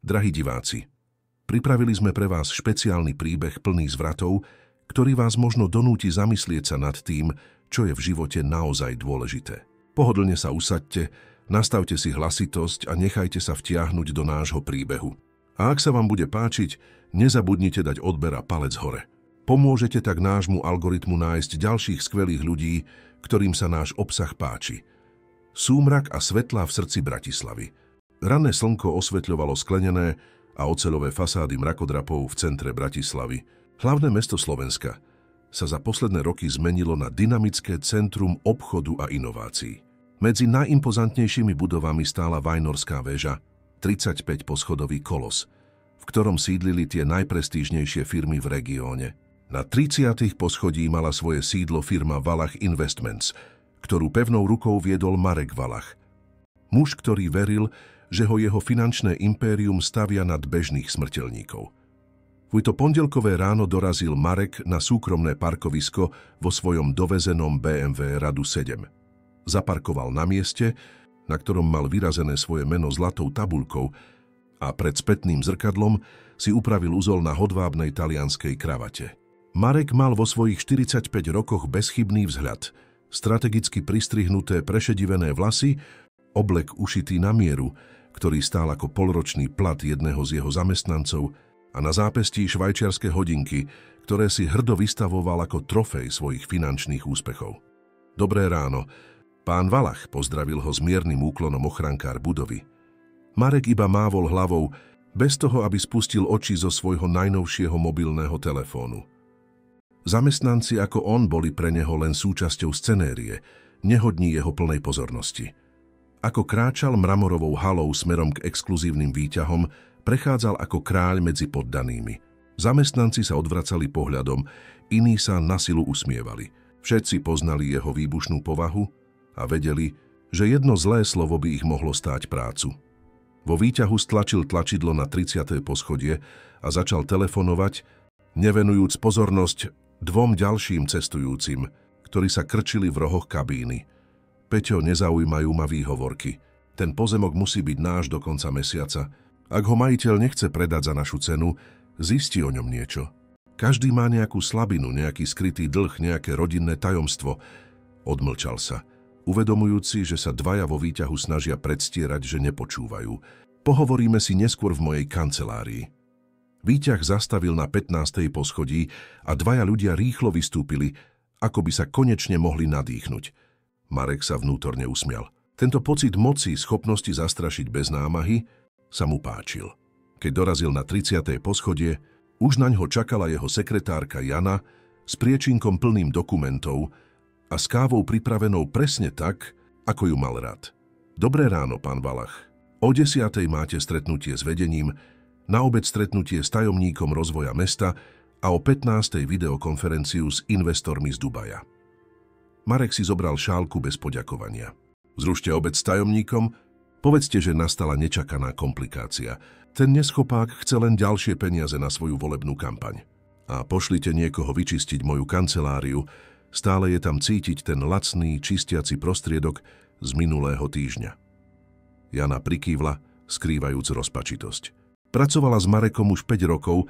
Drahí diváci, pripravili sme pre vás špeciálny príbeh plný zvratov, ktorý vás možno donúti zamyslieť sa nad tým, čo je v živote naozaj dôležité. Pohodlne sa usaďte, nastavte si hlasitosť a nechajte sa vtiahnuť do nášho príbehu. A ak sa vám bude páčiť, nezabudnite dať odber a palec hore. Pomôžete tak nášmu algoritmu nájsť ďalších skvelých ľudí, ktorým sa náš obsah páči. Súmrak a svetlá v srdci Bratislavy. Ranné slnko osvetľovalo sklenené a oceľové fasády mrakodrapov v centre Bratislavy. Hlavné mesto Slovenska sa za posledné roky zmenilo na dynamické centrum obchodu a inovácií. Medzi najimpozantnejšími budovami stála Vajnorská väža, 35-poschodový kolos, v ktorom sídlili tie najprestížnejšie firmy v regióne. Na 30. poschodí mala svoje sídlo firma Valach Investments, ktorú pevnou rukou viedol Marek Valach. Muž, ktorý veril, že ho jeho finančné impérium stavia nad bežných smrteľníkov. V to pondelkové ráno dorazil Marek na súkromné parkovisko vo svojom dovezenom BMW Radu 7. Zaparkoval na mieste, na ktorom mal vyrazené svoje meno zlatou tabuľkou a pred spätným zrkadlom si upravil uzol na hodvábnej talianskej kravate. Marek mal vo svojich 45 rokoch bezchybný vzhľad, strategicky pristrihnuté prešedivené vlasy, oblek ušitý na mieru, ktorý stál ako polročný plat jedného z jeho zamestnancov, a na zápestí švajčiarske hodinky, ktoré si hrdo vystavoval ako trofej svojich finančných úspechov. Dobré ráno, pán Valach, pozdravil ho s miernym úklonom ochrankár budovy. Marek iba mávol hlavou, bez toho, aby spustil oči zo svojho najnovšieho mobilného telefónu. Zamestnanci ako on boli pre neho len súčasťou scenérie, nehodní jeho plnej pozornosti. Ako kráčal mramorovou halou smerom k exkluzívnym výťahom, prechádzal ako kráľ medzi poddanými. Zamestnanci sa odvracali pohľadom, iní sa na silu usmievali. Všetci poznali jeho výbušnú povahu a vedeli, že jedno zlé slovo by ich mohlo stáť prácu. Vo výťahu stlačil tlačidlo na 30. poschodie a začal telefonovať, nevenujúc pozornosť dvom ďalším cestujúcim, ktorí sa krčili v rohoch kabíny. Peťo, nezaujímajú ma výhovorky. Ten pozemok musí byť náš do konca mesiaca. Ak ho majiteľ nechce predať za našu cenu, zistí o ňom niečo. Každý má nejakú slabinu, nejaký skrytý dlh, nejaké rodinné tajomstvo. Odmlčal sa, uvedomujúci, že sa dvaja vo výťahu snažia predstierať, že nepočúvajú. Pohovoríme si neskôr v mojej kancelárii. Výťah zastavil na 15. poschodí a dvaja ľudia rýchlo vystúpili, ako by sa konečne mohli nadýchnuť. Marek sa vnútorne usmial. Tento pocit moci, schopnosti zastrašiť bez námahy, sa mu páčil. Keď dorazil na 30. poschodie, už naňho čakala jeho sekretárka Jana s priečinkom plným dokumentov a s kávou pripravenou presne tak, ako ju mal rád. Dobré ráno, pán Valach. O 10. máte stretnutie s vedením, na obed stretnutie s tajomníkom rozvoja mesta a o 15. videokonferenciu s investormi z Dubaja. Marek si zobral šálku bez poďakovania. Zrušte obed s tajomníkom, povedzte, že nastala nečakaná komplikácia. Ten neschopák chce len ďalšie peniaze na svoju volebnú kampaň. A pošlite niekoho vyčistiť moju kanceláriu, stále je tam cítiť ten lacný, čistiaci prostriedok z minulého týždňa. Jana prikývla, skrývajúc rozpačitosť. Pracovala s Marekom už 5 rokov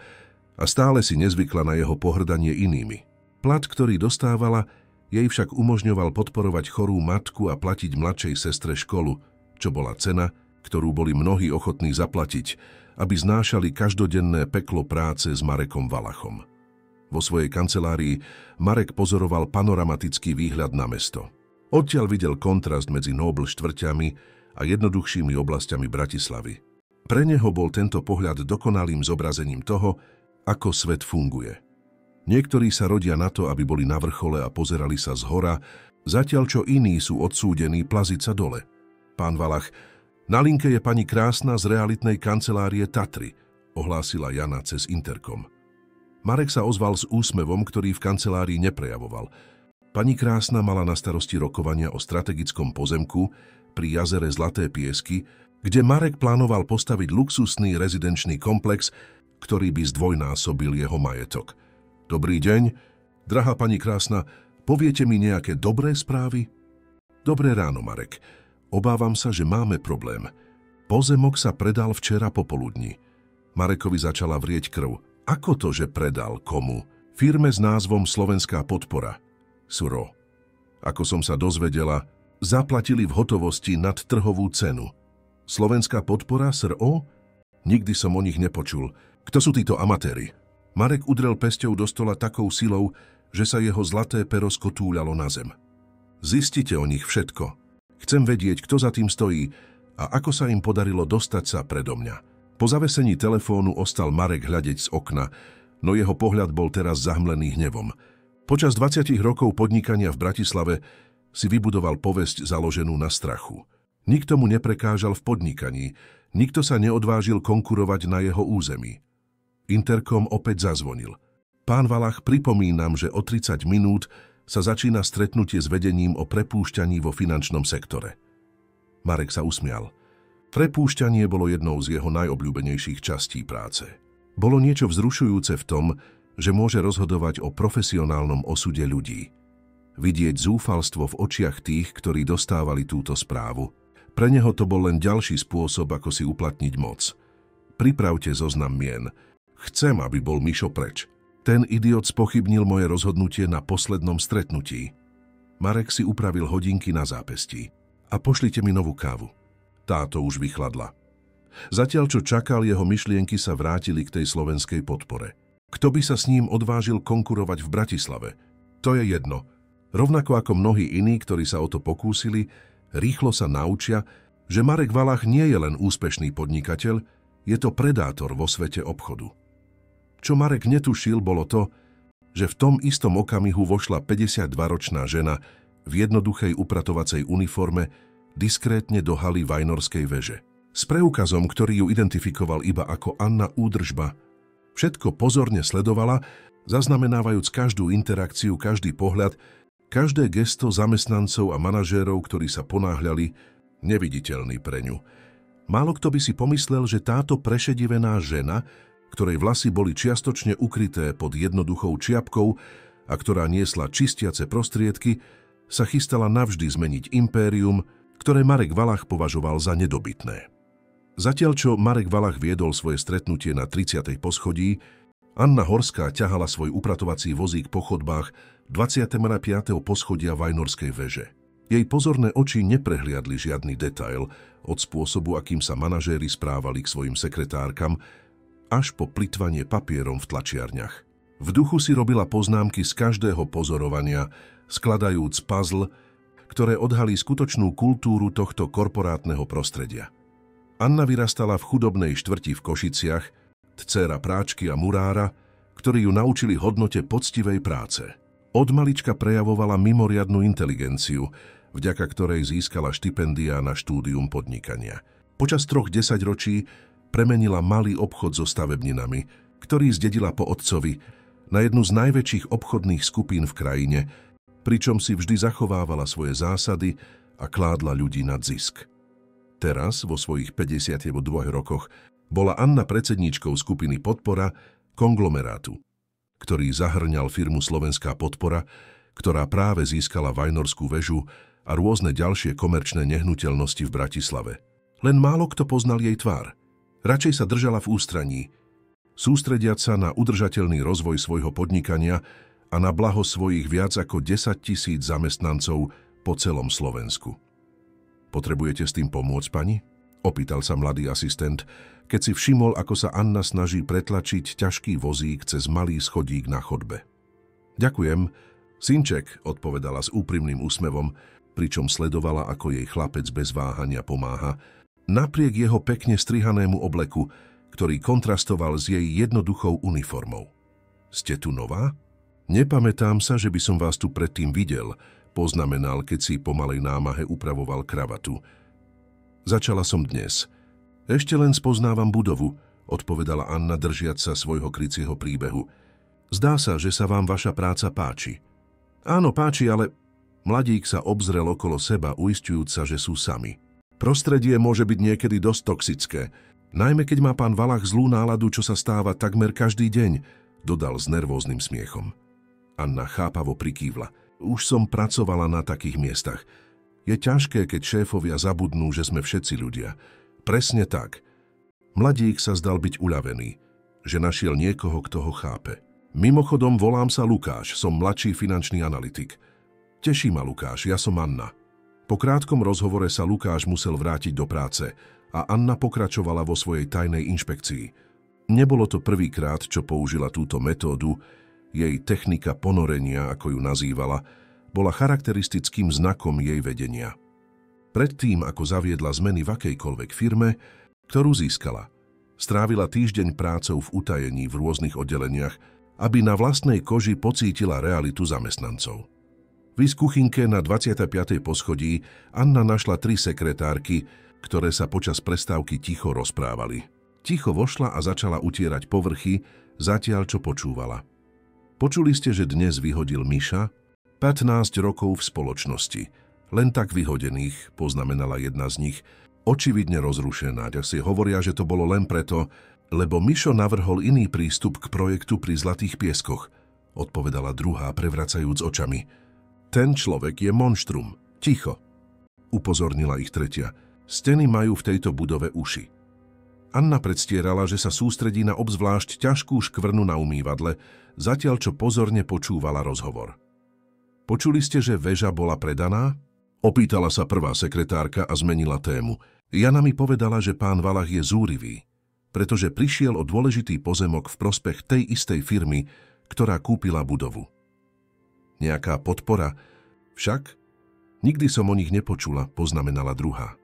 a stále si nezvykla na jeho pohrdanie inými. Plat, ktorý dostávala, jej však umožňoval podporovať chorú matku a platiť mladšej sestre školu, čo bola cena, ktorú boli mnohí ochotní zaplatiť, aby znášali každodenné peklo práce s Marekom Valachom. Vo svojej kancelárii Marek pozoroval panoramatický výhľad na mesto. Odtiaľ videl kontrast medzi nobl štvrťami a jednoduchšími oblastiami Bratislavy. Pre neho bol tento pohľad dokonalým zobrazením toho, ako svet funguje. Niektorí sa rodia na to, aby boli na vrchole a pozerali sa zhora, zatiaľ čo iní sú odsúdení plaziť sa dole. Pán Valach, na linke je pani Krásna z realitnej kancelárie Tatry, ohlásila Jana cez interkom. Marek sa ozval s úsmevom, ktorý v kancelárii neprejavoval. Pani Krásna mala na starosti rokovania o strategickom pozemku pri jazere Zlaté Piesky, kde Marek plánoval postaviť luxusný rezidenčný komplex, ktorý by zdvojnásobil jeho majetok. Dobrý deň, drahá pani Krásna, poviete mi nejaké dobré správy? Dobré ráno, Marek. Obávam sa, že máme problém. Pozemok sa predal včera popoludní. Marekovi začala vrieť krv. Ako to, že predal? Komu? Firme s názvom Slovenská podpora. SRO. Ako som sa dozvedela, zaplatili v hotovosti nad trhovú cenu. Slovenská podpora, SRO? Nikdy som o nich nepočul. Kto sú títo amatéri? Marek udrel pesťou do stola takou silou, že sa jeho zlaté pero skotúľalo na zem. Zistite o nich všetko. Chcem vedieť, kto za tým stojí a ako sa im podarilo dostať sa predo mňa. Po zavesení telefónu ostal Marek hľadeť z okna, no jeho pohľad bol teraz zahmlený hnevom. Počas 20 rokov podnikania v Bratislave si vybudoval povesť založenú na strachu. Nikto mu neprekážal v podnikaní, nikto sa neodvážil konkurovať na jeho území. Interkom opäť zazvonil. Pán Valach, pripomínam, že o 30 minút sa začína stretnutie s vedením o prepúšťaní vo finančnom sektore. Marek sa usmial. Prepúšťanie bolo jednou z jeho najobľúbenejších častí práce. Bolo niečo vzrušujúce v tom, že môže rozhodovať o profesionálnom osude ľudí. Vidieť zúfalstvo v očiach tých, ktorí dostávali túto správu. Pre neho to bol len ďalší spôsob, ako si uplatniť moc. Pripravte zoznam mien. Chcem, aby bol Mišo preč. Ten idiot spochybnil moje rozhodnutie na poslednom stretnutí. Marek si upravil hodinky na zápestí. A pošlite mi novú kávu. Táto už vychladla. Zatiaľ, čo čakal, jeho myšlienky sa vrátili k tej slovenskej podpore. Kto by sa s ním odvážil konkurovať v Bratislave? To je jedno. Rovnako ako mnohí iní, ktorí sa o to pokúsili, rýchlo sa naučia, že Marek Valach nie je len úspešný podnikateľ, je to predátor vo svete obchodu. Čo Marek netušil, bolo to, že v tom istom okamihu vošla 52-ročná žena v jednoduchej upratovacej uniforme diskrétne do haly Vajnorskej veže. S preukazom, ktorý ju identifikoval iba ako Anna Údržba, všetko pozorne sledovala, zaznamenávajúc každú interakciu, každý pohľad, každé gesto zamestnancov a manažérov, ktorí sa ponáhľali, neviditeľný pre ňu. Málo kto by si pomyslel, že táto prešedivená žena, ktorej vlasy boli čiastočne ukryté pod jednoduchou čiapkou a ktorá niesla čistiace prostriedky, sa chystala navždy zmeniť impérium, ktoré Marek Valach považoval za nedobytné. Zatiaľ, čo Marek Valach viedol svoje stretnutie na 30. poschodí, Anna Horská ťahala svoj upratovací vozík po chodbách 25. poschodia Vajnorskej veže. Jej pozorné oči neprehliadli žiadny detail od spôsobu, akým sa manažéri správali k svojim sekretárkam, až po plytvanie papierom v tlačiarniach. V duchu si robila poznámky z každého pozorovania, skladajúc puzzle, ktoré odhalí skutočnú kultúru tohto korporátneho prostredia. Anna vyrastala v chudobnej štvrti v Košiciach, dcéra práčky a murára, ktorí ju naučili hodnote poctivej práce. Od malička prejavovala mimoriadnu inteligenciu, vďaka ktorej získala štipendia na štúdium podnikania. Počas 3 desaťročí premenila malý obchod so stavebninami, ktorý zdedila po otcovi, na jednu z najväčších obchodných skupín v krajine, pričom si vždy zachovávala svoje zásady a kládla ľudí nad zisk. Teraz, vo svojich 52 rokoch, bola Anna predsedníčkou skupiny Podpora konglomerátu, ktorý zahrňal firmu Slovenská podpora, ktorá práve získala Vajnorskú väžu a rôzne ďalšie komerčné nehnuteľnosti v Bratislave. Len málo kto poznal jej tvár. Radšej sa držala v ústraní, sústrediať sa na udržateľný rozvoj svojho podnikania a na blaho svojich viac ako 10 000 zamestnancov po celom Slovensku. Potrebujete s tým pomôcť, pani? Opýtal sa mladý asistent, keď si všimol, ako sa Anna snaží pretlačiť ťažký vozík cez malý schodík na chodbe. Ďakujem, synček, odpovedala s úprimným úsmevom, pričom sledovala, ako jej chlapec bez váhania pomáha, napriek jeho pekne strihanému obleku, ktorý kontrastoval s jej jednoduchou uniformou. Ste tu nová? Nepamätám sa, že by som vás tu predtým videl, poznamenal, keď si po malej námahe upravoval kravatu. Začala som dnes. Ešte len spoznávam budovu, odpovedala Anna, držiac sa svojho krycieho príbehu. Zdá sa, že sa vám vaša práca páči. Áno, páči, ale... Mladík sa obzrel okolo seba, uisťujúc sa, že sú sami. Prostredie môže byť niekedy dosť toxické, najmä keď má pán Valach zlú náladu, čo sa stáva takmer každý deň, dodal s nervóznym smiechom. Anna chápavo prikývla. Už som pracovala na takých miestach. Je ťažké, keď šéfovia zabudnú, že sme všetci ľudia. Presne tak. Mladík sa zdal byť uľavený, že našiel niekoho, kto ho chápe. Mimochodom, volám sa Lukáš, som mladší finančný analytik. Teší ma, Lukáš, ja som Anna. Po krátkom rozhovore sa Lukáš musel vrátiť do práce a Anna pokračovala vo svojej tajnej inšpekcii. Nebolo to prvýkrát, čo použila túto metódu, jej technika ponorenia, ako ju nazývala, bola charakteristickým znakom jej vedenia. Predtým, ako zaviedla zmeny v akejkoľvek firme, ktorú získala, strávila týždeň prácou v utajení v rôznych oddeleniach, aby na vlastnej koži pocítila realitu zamestnancov. V kuchynke na 25. poschodí Anna našla 3 sekretárky, ktoré sa počas prestávky ticho rozprávali. Ticho vošla a začala utierať povrchy, zatiaľ čo počúvala. Počuli ste, že dnes vyhodil Miša? 15 rokov v spoločnosti. Len tak vyhodených, poznamenala jedna z nich, očividne rozrušená. Si hovoria, že to bolo len preto, lebo Mišo navrhol iný prístup k projektu pri Zlatých pieskoch, odpovedala druhá, prevracajúc očami. Ten človek je monštrum. Ticho, upozornila ich tretia. Steny majú v tejto budove uši. Anna predstierala, že sa sústredí na obzvlášť ťažkú škvrnu na umývadle, zatiaľ čo pozorne počúvala rozhovor. Počuli ste, že väža bola predaná? Opýtala sa prvá sekretárka a zmenila tému. Jana mi povedala, že pán Valach je zúrivý, pretože prišiel o dôležitý pozemok v prospech tej istej firmy, ktorá kúpila budovu. Nejaká podpora? Však? Nikdy som o nich nepočula, poznamenala druhá.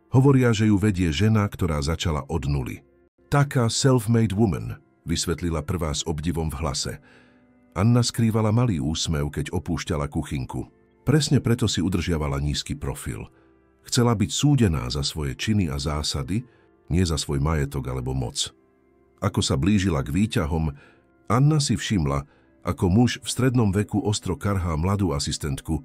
Hovoria, že ju vedie žena, ktorá začala od nuly. Taká self-made woman, vysvetlila prvá s obdivom v hlase. Anna skrývala malý úsmev, keď opúšťala kuchynku. Presne preto si udržiavala nízky profil. Chcela byť súdená za svoje činy a zásady, nie za svoj majetok alebo moc. Ako sa blížila k výťahom, Anna si všimla, ako muž v strednom veku ostro karhá mladú asistentku,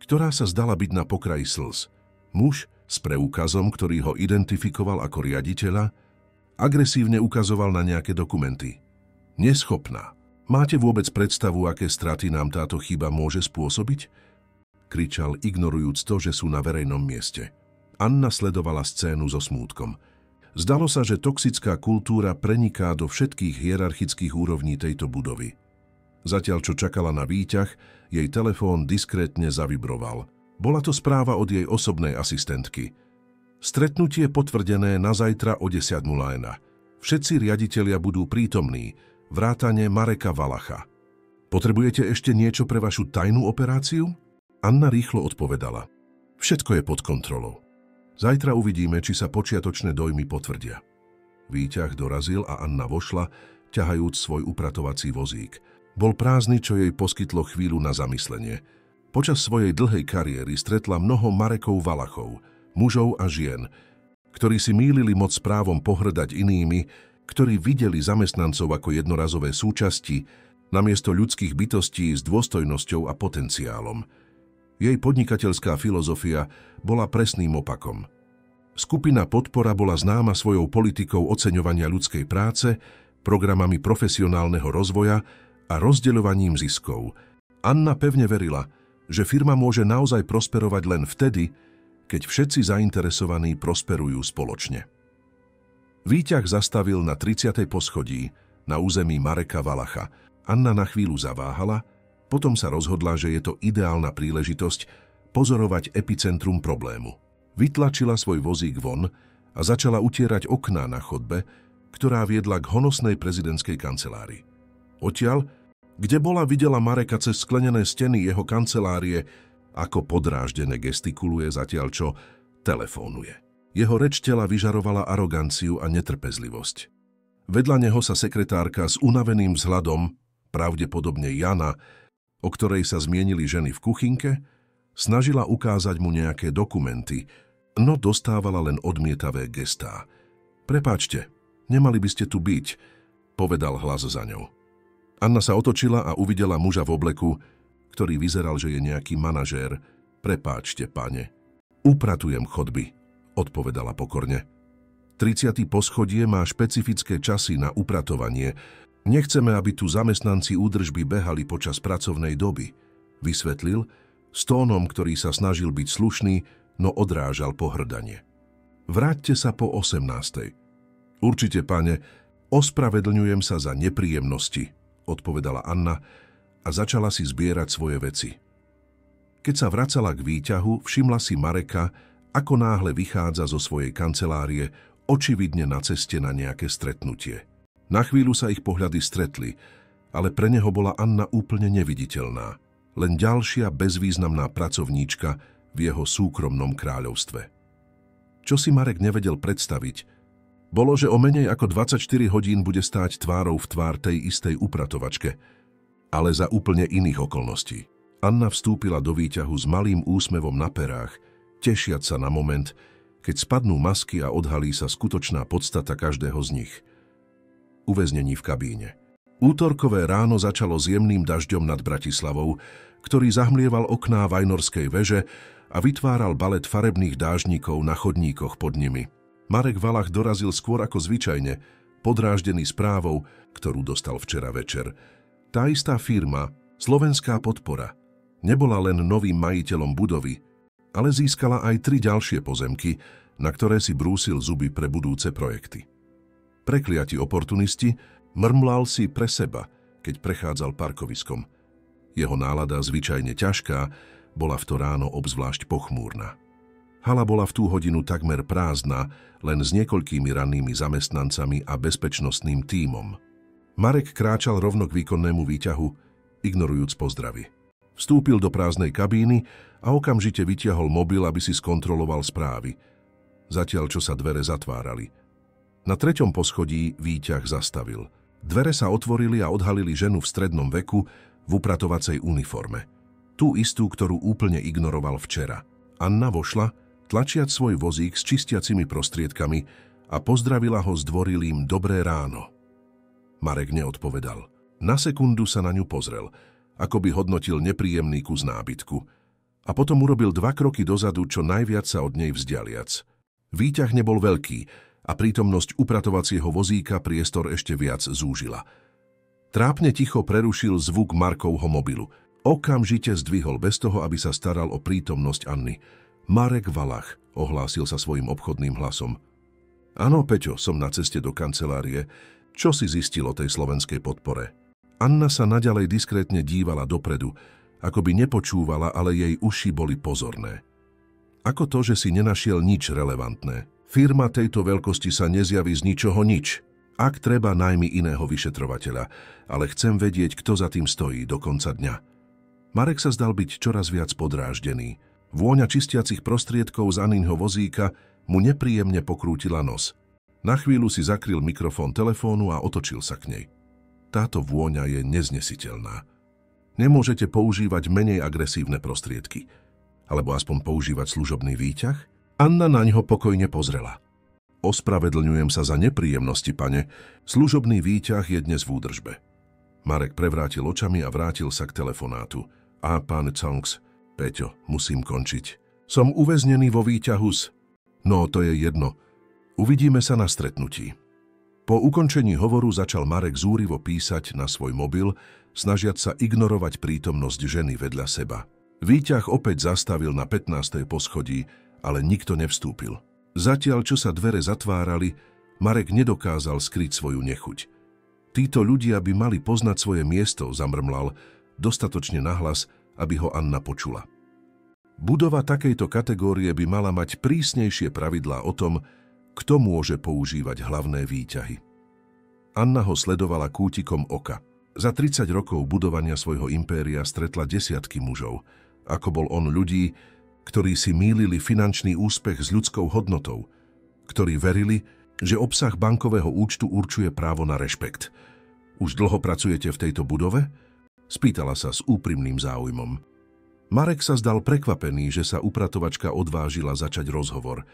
ktorá sa zdala byť na pokraji slz. Muž s preukazom, ktorý ho identifikoval ako riaditeľa, agresívne ukazoval na nejaké dokumenty. Neschopná. Máte vôbec predstavu, aké straty nám táto chyba môže spôsobiť? Kričal, ignorujúc to, že sú na verejnom mieste. Anna sledovala scénu so smútkom. Zdalo sa, že toxická kultúra preniká do všetkých hierarchických úrovní tejto budovy. Zatiaľ, čo čakala na výťah, jej telefón diskrétne zavibroval. Bola to správa od jej osobnej asistentky. Stretnutie potvrdené na zajtra o 10:01. Všetci riaditelia budú prítomní, vrátane Mareka Valacha. Potrebujete ešte niečo pre vašu tajnú operáciu? Anna rýchlo odpovedala. Všetko je pod kontrolou. Zajtra uvidíme, či sa počiatočné dojmy potvrdia. Výťah dorazil a Anna vošla, ťahajúc svoj upratovací vozík. Bol prázdny, čo jej poskytlo chvíľu na zamyslenie. Počas svojej dlhej kariéry stretla mnoho Marekov Valachov, mužov a žien, ktorí si mýlili moc právom pohrdať inými, ktorí videli zamestnancov ako jednorazové súčasti, namiesto ľudských bytostí s dôstojnosťou a potenciálom. Jej podnikateľská filozofia bola presným opakom. Skupina Podpora bola známa svojou politikou oceňovania ľudskej práce, programami profesionálneho rozvoja a rozdeľovaním ziskov. Anna pevne verila, že firma môže naozaj prosperovať len vtedy, keď všetci zainteresovaní prosperujú spoločne. Výťah zastavil na 30. poschodí na území Mareka Valacha. Anna na chvíľu zaváhala, potom sa rozhodla, že je to ideálna príležitosť pozorovať epicentrum problému. Vytlačila svoj vozík von a začala utierať okná na chodbe, ktorá viedla k honosnej prezidentskej kancelárii. Odtiaľ, kde bola, videla Mareka cez sklenené steny jeho kancelárie, ako podráždené gestikuluje, zatiaľ čo telefónuje. Jeho reč tela vyžarovala aroganciu a netrpezlivosť. Vedľa neho sa sekretárka s unaveným vzhľadom, pravdepodobne Jana, o ktorej sa zmienili ženy v kuchynke, snažila ukázať mu nejaké dokumenty, no dostávala len odmietavé gestá. Prepáčte, nemali by ste tu byť, povedal hlas za ňou. Anna sa otočila a uvidela muža v obleku, ktorý vyzeral, že je nejaký manažér. Prepáčte, pane. Upratujem chodby, odpovedala pokorne. 30. poschodie má špecifické časy na upratovanie. Nechceme, aby tu zamestnanci údržby behali počas pracovnej doby, vysvetlil, s tónom, ktorý sa snažil byť slušný, no odrážal pohŕdanie. Vráťte sa po 18. Určite, pane, ospravedlňujem sa za nepríjemnosti, odpovedala Anna a začala si zbierať svoje veci. Keď sa vracala k výťahu, všimla si Mareka, ako náhle vychádza zo svojej kancelárie, očividne na ceste na nejaké stretnutie. Na chvíľu sa ich pohľady stretli, ale pre neho bola Anna úplne neviditeľná. Len ďalšia bezvýznamná pracovníčka v jeho súkromnom kráľovstve. Čo si Marek nevedel predstaviť, bolo, že o menej ako 24 hodín bude stáť tvárou v tvár tej istej upratovačke, ale za úplne iných okolností. Anna vstúpila do výťahu s malým úsmevom na perách, tešiac sa na moment, keď spadnú masky a odhalí sa skutočná podstata každého z nich. Uväznení v kabíne. Útorkové ráno začalo s jemným dažďom nad Bratislavou, ktorý zahmlieval okná Vajnorskej veže a vytváral balet farebných dážnikov na chodníkoch pod nimi. Marek Valach dorazil skôr ako zvyčajne, podráždený správou, ktorú dostal včera večer. Tá istá firma, Slovenská podpora, nebola len novým majiteľom budovy, ale získala aj 3 ďalšie pozemky, na ktoré si brúsil zuby pre budúce projekty. Prekliatí oportunisti mrmlal si pre seba, keď prechádzal parkoviskom. Jeho nálada, zvyčajne ťažká, bola v to ráno obzvlášť pochmúrna. Hala bola v tú hodinu takmer prázdna, len s niekoľkými rannými zamestnancami a bezpečnostným tímom. Marek kráčal rovno k výkonnému výťahu, ignorujúc pozdravy. Vstúpil do prázdnej kabíny a okamžite vytiahol mobil, aby si skontroloval správy. Zatiaľ, čo sa dvere zatvárali. Na 3. poschodí výťah zastavil. Dvere sa otvorili a odhalili ženu v strednom veku v upratovacej uniforme. Tú istú, ktorú úplne ignoroval včera. Anna vošla, tlačiac svoj vozík s čistiacimi prostriedkami a pozdravila ho zdvorilým dobré ráno. Marek neodpovedal. Na sekundu sa na ňu pozrel, ako by hodnotil nepríjemný kus nábytku. A potom urobil 2 kroky dozadu, čo najviac sa od nej vzdialiac. Výťah nebol veľký a prítomnosť upratovacieho vozíka priestor ešte viac zúžila. Trápne ticho prerušil zvuk Markovho mobilu. Okamžite zdvihol bez toho, aby sa staral o prítomnosť Anny. Marek Valach, ohlásil sa svojím obchodným hlasom. Áno, Peťo, som na ceste do kancelárie. Čo si zistil o tej slovenskej podpore? Anna sa naďalej diskrétne dívala dopredu, ako by nepočúvala, ale jej uši boli pozorné. Ako to, že si nenašiel nič relevantné? Firma tejto veľkosti sa nezjaví z ničoho nič. Ak treba, najmi iného vyšetrovateľa, ale chcem vedieť, kto za tým stojí do konca dňa. Marek sa zdal byť čoraz viac podráždený. Vôňa čistiacich prostriedkov z Anninho vozíka mu nepríjemne pokrútila nos. Na chvíľu si zakryl mikrofón telefónu a otočil sa k nej. Táto vôňa je neznesiteľná. Nemôžete používať menej agresívne prostriedky, alebo aspoň používať služobný výťah? Anna na ňo pokojne pozrela. Ospravedlňujem sa za nepríjemnosti, pane. Služobný výťah je dnes v údržbe. Marek prevrátil očami a vrátil sa k telefonátu. A pán Congs, Peťo, musím končiť. Som uväznený vo výťahu s... No, to je jedno. Uvidíme sa na stretnutí. Po ukončení hovoru začal Marek zúrivo písať na svoj mobil, snažiac sa ignorovať prítomnosť ženy vedľa seba. Výťah opäť zastavil na 15. poschodí, ale nikto nevstúpil. Zatiaľ, čo sa dvere zatvárali, Marek nedokázal skryť svoju nechuť. Títo ľudia by mali poznať svoje miesto, zamrmlal, dostatočne nahlas, aby ho Anna počula. Budova takejto kategórie by mala mať prísnejšie pravidlá o tom, kto môže používať hlavné výťahy. Anna ho sledovala kútikom oka. Za 30 rokov budovania svojho impéria stretla desiatky mužov. Ako bol on ľudí, ktorí si mýlili finančný úspech s ľudskou hodnotou, ktorí verili, že obsah bankového účtu určuje právo na rešpekt. Už dlho pracujete v tejto budove? Spýtala sa s úprimným záujmom. Marek sa zdal prekvapený, že sa upratovačka odvážila začať rozhovor.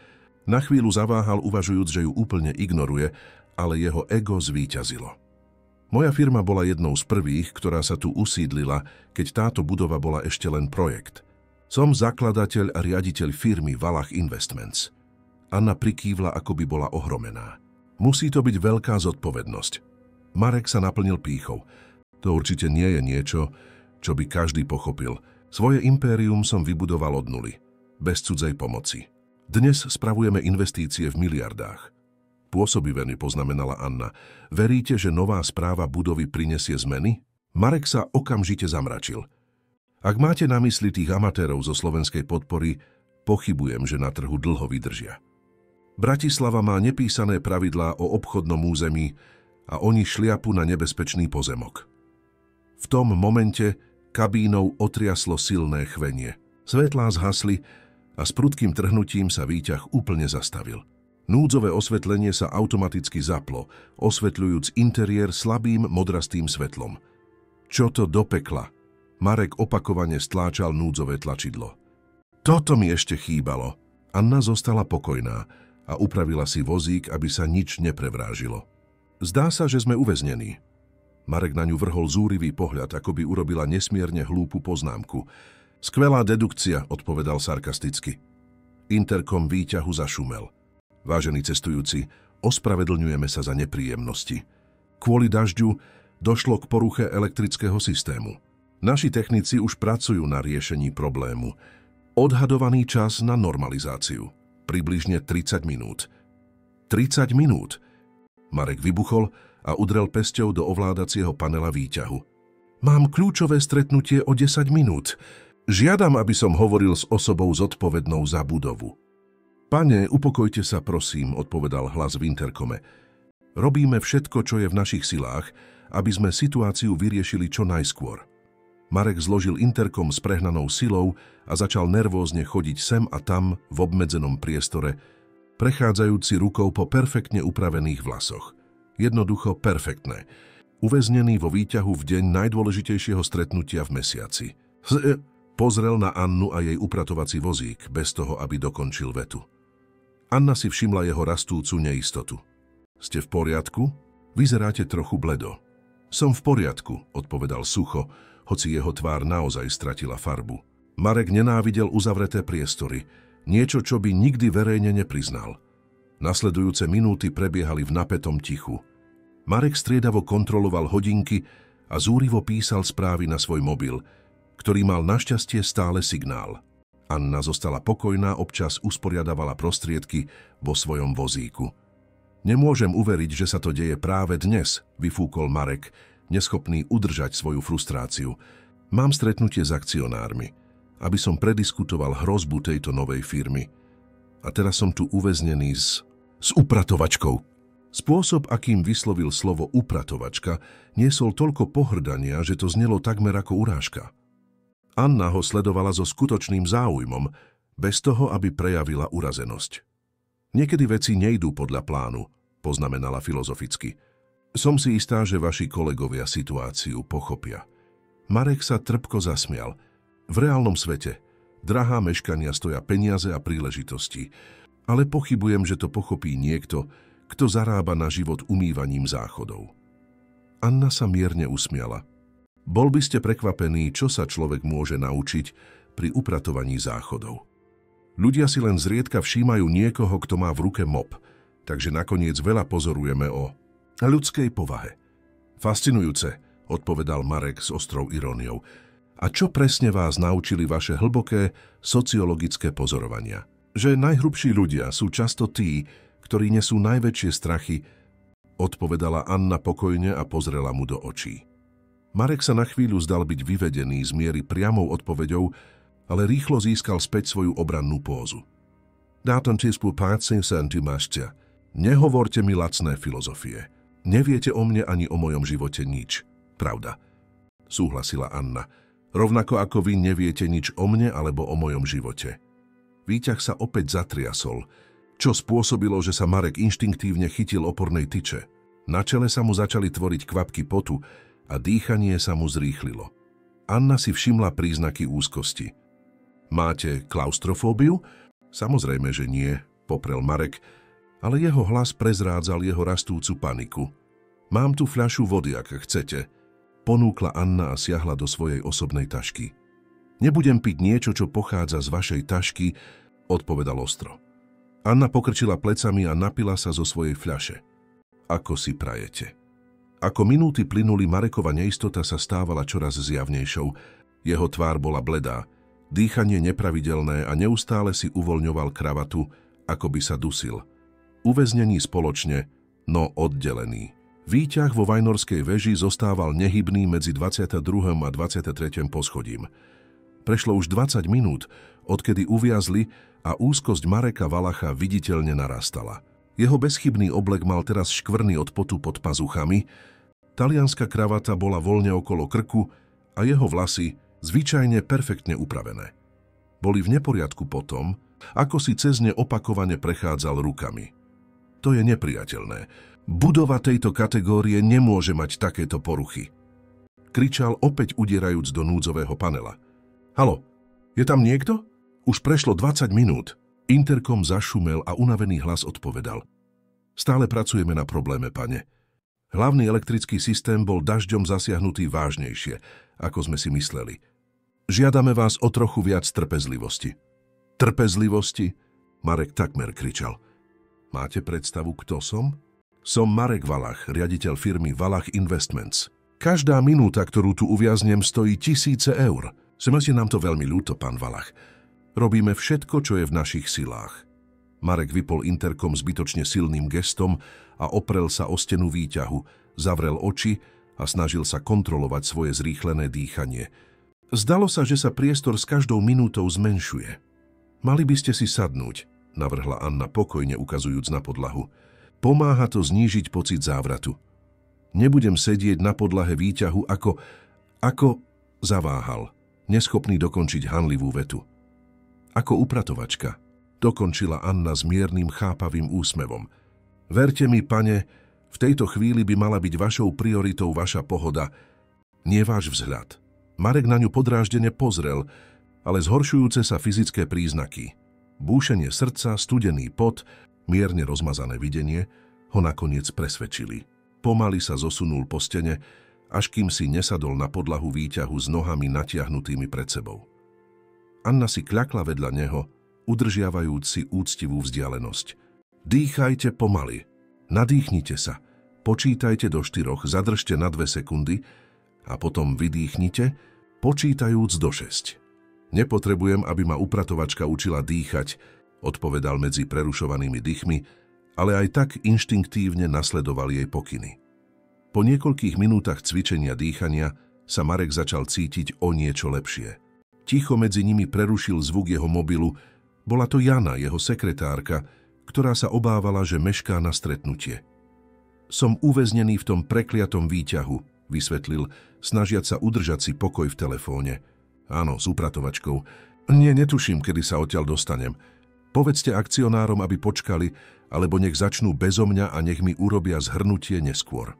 Na chvíľu zaváhal, uvažujúc, že ju úplne ignoruje, ale jeho ego zvíťazilo. Moja firma bola jednou z prvých, ktorá sa tu usídlila, keď táto budova bola ešte len projekt. Som zakladateľ a riaditeľ firmy Valach Investments. Anna prikývla, ako by bola ohromená. Musí to byť veľká zodpovednosť. Marek sa naplnil pýchou. To určite nie je niečo, čo by každý pochopil. Svoje impérium som vybudoval od nuly, bez cudzej pomoci. Dnes spravujeme investície v miliardách. Pôsobivene, poznamenala Anna. Veríte, že nová správa budovy prinesie zmeny? Marek sa okamžite zamračil. Ak máte na mysli tých amatérov zo slovenskej podpory, pochybujem, že na trhu dlho vydržia. Bratislava má nepísané pravidlá o obchodnom území a oni šliapu na nebezpečný pozemok. V tom momente kabínou otriaslo silné chvenie. Svetlá zhasli a s prudkým trhnutím sa výťah úplne zastavil. Núdzové osvetlenie sa automaticky zaplo, osvetľujúc interiér slabým modrastým svetlom. Čo to do pekla? Marek opakovane stláčal núdzové tlačidlo. Toto mi ešte chýbalo. Anna zostala pokojná a upravila si vozík, aby sa nič neprevrážilo. Zdá sa, že sme uväznení. Marek na ňu vrhol zúrivý pohľad, ako by urobila nesmierne hlúpu poznámku. Skvelá dedukcia, odpovedal sarkasticky. Interkom výťahu zašumel. Vážení cestujúci, ospravedlňujeme sa za nepríjemnosti. Kvôli dažďu došlo k poruche elektrického systému. Naši technici už pracujú na riešení problému. Odhadovaný čas na normalizáciu. Približne 30 minút. 30 minút! Marek vybuchol a udrel pesťou do ovládacieho panela výťahu. Mám kľúčové stretnutie o 10 minút. Žiadam, aby som hovoril s osobou zodpovednou za budovu. Pane, upokojte sa, prosím, odpovedal hlas v interkome. Robíme všetko, čo je v našich silách, aby sme situáciu vyriešili čo najskôr. Marek zložil interkom s prehnanou silou a začal nervózne chodiť sem a tam v obmedzenom priestore, prechádzajúci rukou po perfektne upravených vlasoch. Jednoducho perfektné. Uväznený vo výťahu v deň najdôležitejšieho stretnutia v mesiaci. Pozrel na Annu a jej upratovací vozík, bez toho, aby dokončil vetu. Anna si všimla jeho rastúcu neistotu. Ste v poriadku? Vyzeráte trochu bledo. Som v poriadku, odpovedal sucho, hoci jeho tvár naozaj stratila farbu. Marek nenávidel uzavreté priestory, niečo, čo by nikdy verejne nepriznal. Nasledujúce minúty prebiehali v napätom tichu. Marek striedavo kontroloval hodinky a zúrivo písal správy na svoj mobil, ktorý mal našťastie stále signál. Anna zostala pokojná, občas usporiadavala prostriedky vo svojom vozíku. Nemôžem uveriť, že sa to deje práve dnes, vyfúkol Marek, neschopný udržať svoju frustráciu. Mám stretnutie s akcionármi, aby som prediskutoval hrozbu tejto novej firmy. A teraz som tu uväznený s upratovačkou. Spôsob, akým vyslovil slovo upratovačka, niesol toľko pohrdania, že to znelo takmer ako urážka. Anna ho sledovala so skutočným záujmom, bez toho, aby prejavila urazenosť. Niekedy veci nejdú podľa plánu, poznamenala filozoficky. Som si istá, že vaši kolegovia situáciu pochopia. Marek sa trpko zasmial. V reálnom svete drahá meškania stoja peniaze a príležitosti, ale pochybujem, že to pochopí niekto, kto zarába na život umývaním záchodov. Anna sa mierne usmiala. Bol by ste prekvapení, čo sa človek môže naučiť pri upratovaní záchodov. Ľudia si len zriedka všímajú niekoho, kto má v ruke mop, takže nakoniec veľa pozorujeme o ľudskej povahe. Fascinujúce, odpovedal Marek s ostrou iróniou. A čo presne vás naučili vaše hlboké sociologické pozorovania? Že najhrubší ľudia sú často tí, ktorí nesú najväčšie strachy, odpovedala Anna pokojne a pozrela mu do očí. Marek sa na chvíľu zdal byť vyvedený z miery priamou odpoveďou, ale rýchlo získal späť svoju obrannú pózu. Dátam ti spolupráci sa antimášťa. Nehovorte mi lacné filozofie. Neviete o mne ani o mojom živote nič. Pravda, súhlasila Anna. Rovnako ako vy neviete nič o mne alebo o mojom živote. Výťah sa opäť zatriasol, čo spôsobilo, že sa Marek inštinktívne chytil opornej tyče. Na čele sa mu začali tvoriť kvapky potu a dýchanie sa mu zrýchlilo. Anna si všimla príznaky úzkosti. Máte klaustrofóbiu? Samozrejme, že nie, poprel Marek, ale jeho hlas prezrádzal jeho rastúcu paniku. Mám tu fľašu vody, ak chcete, ponúkla Anna a siahla do svojej osobnej tašky. Nebudem piť niečo, čo pochádza z vašej tašky, odpovedal ostro. Anna pokrčila plecami a napila sa zo svojej fľaše. Ako si prajete? Ako minúty plynuli, Marekova neistota sa stávala čoraz zjavnejšou. Jeho tvár bola bledá, Dýchanie nepravidelné a neustále si uvoľňoval kravatu, ako by sa dusil. Uväznení spoločne, no oddelený. Výťah vo Vajnorskej veži zostával nehybný medzi 22. a 23. poschodím. Prešlo už 20 minút, odkedy uviazli a úzkosť Mareka Valacha viditeľne narastala. Jeho bezchybný oblek mal teraz škvrny od potu pod pazuchami, talianska kravata bola voľne okolo krku a jeho vlasy zvyčajne perfektne upravené. Boli v neporiadku potom, ako si cez ne opakovane prechádzal rukami. To je nepriateľné. Budova tejto kategórie nemôže mať takéto poruchy. Kričal opäť udierajúc do núdzového panela. Haló, je tam niekto? Už prešlo 20 minút. Interkom zašumel a unavený hlas odpovedal. Stále pracujeme na probléme, pane. Hlavný elektrický systém bol dažďom zasiahnutý vážnejšie, ako sme si mysleli. Žiadame vás o trochu viac trpezlivosti. Trpezlivosti? Marek takmer kričal. Máte predstavu, kto som? Som Marek Valach, riaditeľ firmy Valach Investments. Každá minúta, ktorú tu uviaznem, stojí 1000 eur. Máte nám to veľmi ľúto, pán Valach. Robíme všetko, čo je v našich silách. Marek vypol interkom zbytočne silným gestom a oprel sa o stenu výťahu, zavrel oči a snažil sa kontrolovať svoje zrýchlené dýchanie. Zdalo sa, že sa priestor s každou minútou zmenšuje. Mali by ste si sadnúť, navrhla Anna pokojne ukazujúc na podlahu. Pomáha to znížiť pocit závratu. Nebudem sedieť na podlahe výťahu ako zaváhal, neschopný dokončiť hanlivú vetu. Ako upratovačka, dokončila Anna s miernym chápavým úsmevom. Verte mi, pane, v tejto chvíli by mala byť vašou prioritou vaša pohoda, nie váš vzhľad. Marek na ňu podráždene pozrel, ale zhoršujúce sa fyzické príznaky. Búšenie srdca, studený pot, mierne rozmazané videnie ho nakoniec presvedčili. Pomaly sa zosunul po stene, až kým si nesadol na podlahu výťahu s nohami natiahnutými pred sebou. Anna si kľakla vedľa neho, udržiavajúc si úctivú vzdialenosť. Dýchajte pomaly, nadýchnite sa, počítajte do 4, zadržte na 2 sekundy a potom vydýchnite, počítajúc do 6. Nepotrebujem, aby ma upratovačka učila dýchať, odpovedal medzi prerušovanými dýchmi, ale aj tak inštinktívne nasledoval jej pokyny. Po niekoľkých minútach cvičenia dýchania sa Marek začal cítiť o niečo lepšie. Ticho medzi nimi prerušil zvuk jeho mobilu. Bola to Jana, jeho sekretárka, ktorá sa obávala, že mešká na stretnutie. Som uväznený v tom prekliatom výťahu, vysvetlil, snažiať sa udržať si pokoj v telefóne. Áno, s upratovačkou. Nie, netuším, kedy sa odtiaľ dostanem. Povedzte akcionárom, aby počkali, alebo nech začnú bezo mňa a nech mi urobia zhrnutie neskôr.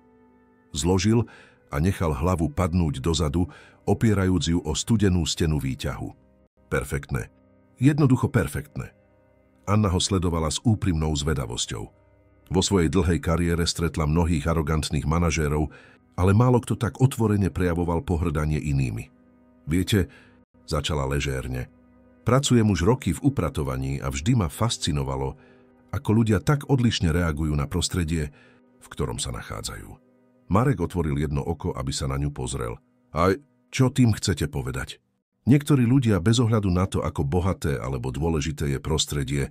Zložil a nechal hlavu padnúť dozadu, opierajúc ju o studenú stenu výťahu. Perfektné. Jednoducho perfektné. Anna ho sledovala s úprimnou zvedavosťou. Vo svojej dlhej kariére stretla mnohých arogantných manažérov, ale málo kto tak otvorene prejavoval pohŕdanie inými. Viete, začala ležérne. Pracujem už roky v upratovaní a vždy ma fascinovalo, ako ľudia tak odlišne reagujú na prostredie, v ktorom sa nachádzajú. Marek otvoril jedno oko, aby sa na ňu pozrel. A čo tým chcete povedať? Niektorí ľudia bez ohľadu na to, ako bohaté alebo dôležité je prostredie,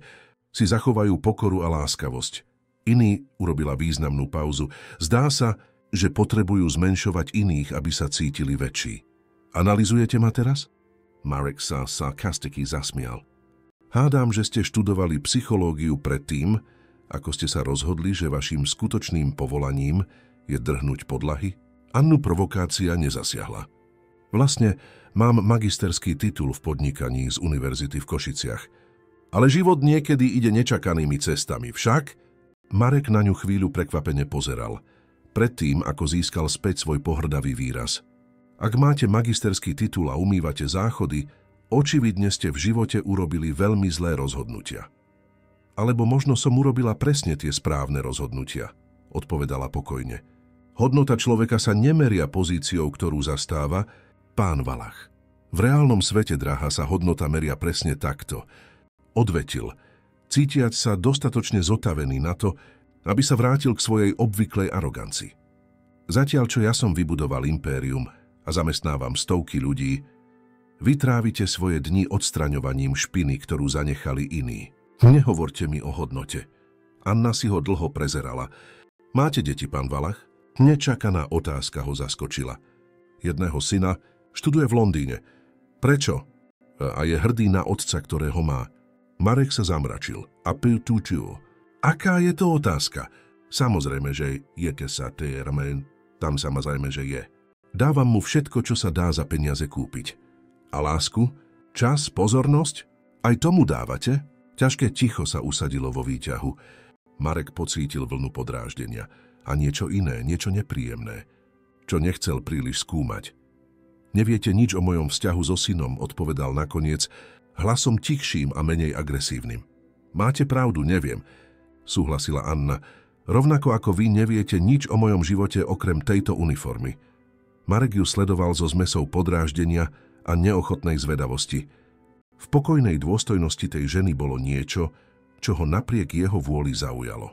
si zachovajú pokoru a láskavosť. Iní, urobila významnú pauzu, zdá sa, že potrebujú zmenšovať iných, aby sa cítili väčší. Analyzujete ma teraz? Marek sa sarkasticky zasmial. Hádam, že ste študovali psychológiu predtým, ako ste sa rozhodli, že vašim skutočným povolaním je drhnúť podlahy? Annu provokácia nezasiahla. Vlastne mám magisterský titul v podnikaní z univerzity v Košiciach. Ale život niekedy ide nečakanými cestami. Však Marek na ňu chvíľu prekvapene pozeral, predtým, ako získal späť svoj pohrdavý výraz. Ak máte magisterský titul a umývate záchody, očividne ste v živote urobili veľmi zlé rozhodnutia. Alebo možno som urobila presne tie správne rozhodnutia, odpovedala pokojne. Hodnota človeka sa nemeria pozíciou, ktorú zastáva, pán Valach. V reálnom svete, drahá, sa hodnota meria presne takto. Odvetil, cítiať sa dostatočne zotavený na to, aby sa vrátil k svojej obvyklej arogancii. Zatiaľ, čo ja som vybudoval impérium a zamestnávam stovky ľudí, Vytrávite svoje dni odstraňovaním špiny, ktorú zanechali iní. Nehovorte mi o hodnote. Anna si ho dlho prezerala. Máte deti, pán Valach? Nečakaná otázka ho zaskočila. Jedného syna, študuje v Londýne. Prečo? A je hrdý na otca, ktorého má. Marek sa zamračil. Appel tutu. Aká je to otázka? Samozrejme, že je sa termen. Tam samozrejme, že je. Dávam mu všetko, čo sa dá za peniaze kúpiť. A lásku? Čas? Pozornosť? Aj tomu dávate? Ťažké ticho sa usadilo vo výťahu. Marek pocítil vlnu podráždenia. A niečo iné, niečo nepríjemné, čo nechcel príliš skúmať. Neviete nič o mojom vzťahu so synom, odpovedal nakoniec, hlasom tichším a menej agresívnym. Máte pravdu, neviem, súhlasila Anna. Rovnako ako vy neviete nič o mojom živote okrem tejto uniformy. Marek ju sledoval so zmesou podráždenia a neochotnej zvedavosti. V pokojnej dôstojnosti tej ženy bolo niečo, čo ho napriek jeho vôli zaujalo.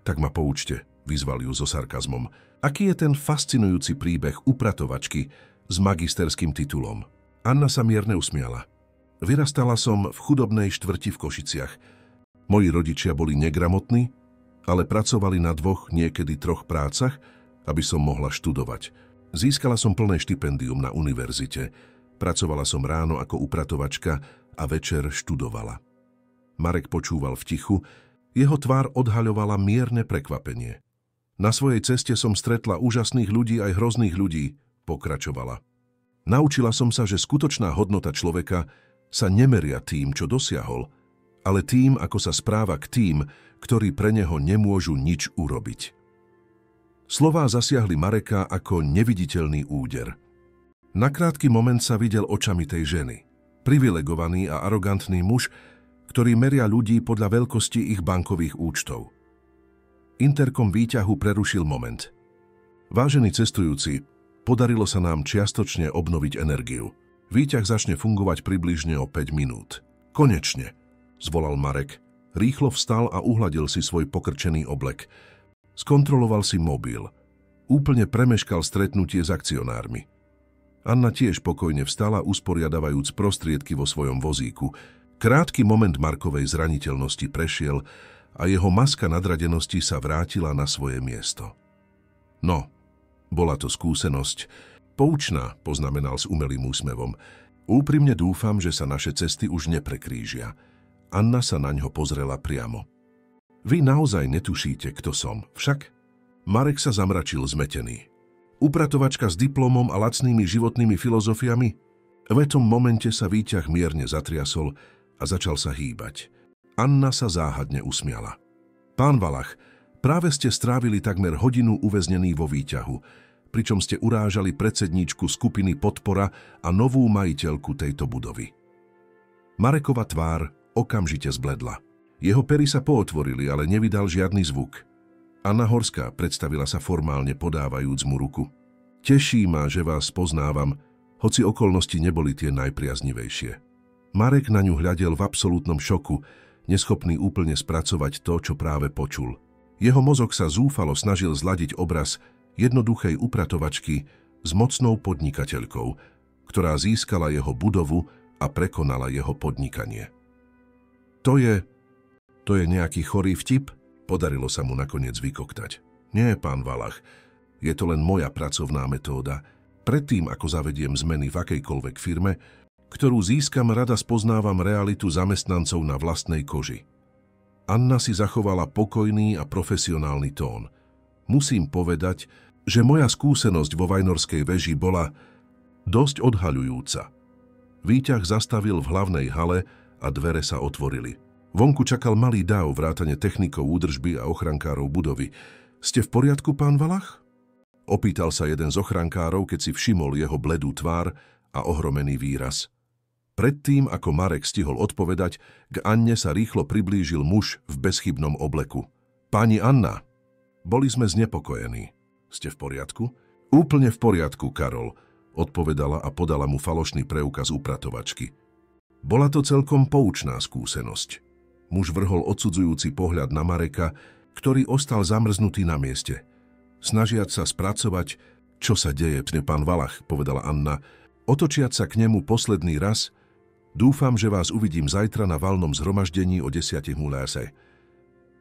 Tak ma poučte, vyzval ju so sarkazmom. Aký je ten fascinujúci príbeh upratovačky s magisterským titulom? Anna sa mierne usmiala. Vyrastala som v chudobnej štvrti v Košiciach. Moji rodičia boli negramotní, ale pracovali na 2, niekedy 3 prácach, aby som mohla študovať. Získala som plné štipendium na univerzite. Pracovala som ráno ako upratovačka a večer študovala. Marek počúval v tichu, jeho tvár odhaľovala mierne prekvapenie. Na svojej ceste som stretla úžasných ľudí aj hrozných ľudí, pokračovala. Naučila som sa, že skutočná hodnota človeka sa nemeria tým, čo dosiahol, ale tým, ako sa správa k tým, ktorí pre neho nemôžu nič urobiť. Slová zasiahli Mareka ako neviditeľný úder. Na krátky moment sa videl očami tej ženy. Privilegovaný a arogantný muž, ktorý meria ľudí podľa veľkosti ich bankových účtov. Interkom výťahu prerušil moment. Vážení cestujúci, podarilo sa nám čiastočne obnoviť energiu. Výťah začne fungovať približne o 5 minút. Konečne, zvolal Marek. Rýchlo vstal a uhladil si svoj pokrčený oblek. Skontroloval si mobil. Úplne premeškal stretnutie s akcionármi. Anna tiež pokojne vstala, usporiadavajúc prostriedky vo svojom vozíku. Krátky moment Markovej zraniteľnosti prešiel a jeho maska nadradenosti sa vrátila na svoje miesto. No, bola to skúsenosť. Poučná, poznamenal s umelým úsmevom. Úprimne dúfam, že sa naše cesty už neprekrížia. Anna sa naňho pozrela priamo. Vy naozaj netušíte, kto som, však? Marek sa zamračil zmetený. Upratovačka s diplomom a lacnými životnými filozofiami? V tom momente sa výťah mierne zatriasol a začal sa hýbať. Anna sa záhadne usmiala. Pán Valach, práve ste strávili takmer hodinu uväznení vo výťahu, pričom ste urážali predsedníčku skupiny Podpora a novú majiteľku tejto budovy. Marekova tvár okamžite zbledla. Jeho pery sa pootvorili, ale nevydal žiadny zvuk. Anna Horská predstavila sa formálne podávajúc mu ruku. Teší ma, že vás poznávam, hoci okolnosti neboli tie najpriaznivejšie. Marek na ňu hľadel v absolútnom šoku, neschopný úplne spracovať to, čo práve počul. Jeho mozog sa zúfalo snažil zladiť obraz jednoduchej upratovačky s mocnou podnikateľkou, ktorá získala jeho budovu a prekonala jeho podnikanie. To je nejaký chorý vtip? Podarilo sa mu nakoniec vykoktať. Nie, pán Valach, je to len moja pracovná metóda. Predtým, ako zavediem zmeny v akejkoľvek firme, ktorú získam, rada spoznávam realitu zamestnancov na vlastnej koži. Anna si zachovala pokojný a profesionálny tón. Musím povedať, že moja skúsenosť vo Vajnorskej veži bola dosť odhaľujúca. Výťah zastavil v hlavnej hale a dvere sa otvorili. Vonku čakal malý dáv vrátane technikov údržby a ochrankárov budovy. Ste v poriadku, pán Valach? Opýtal sa jeden z ochrankárov, keď si všimol jeho bledú tvár a ohromený výraz. Predtým, ako Marek stihol odpovedať, k Anne sa rýchlo priblížil muž v bezchybnom obleku. Pani Anna, boli sme znepokojení. Ste v poriadku? Úplne v poriadku, Karol, odpovedala a podala mu falošný preukaz upratovačky. Bola to celkom poučná skúsenosť. Muž vrhol odsudzujúci pohľad na Mareka, ktorý ostal zamrznutý na mieste. Snažiac sa spracovať, čo sa deje, pán Valach, povedala Anna. Otočiať sa k nemu posledný raz, dúfam, že vás uvidím zajtra na valnom zhromaždení o 10:00.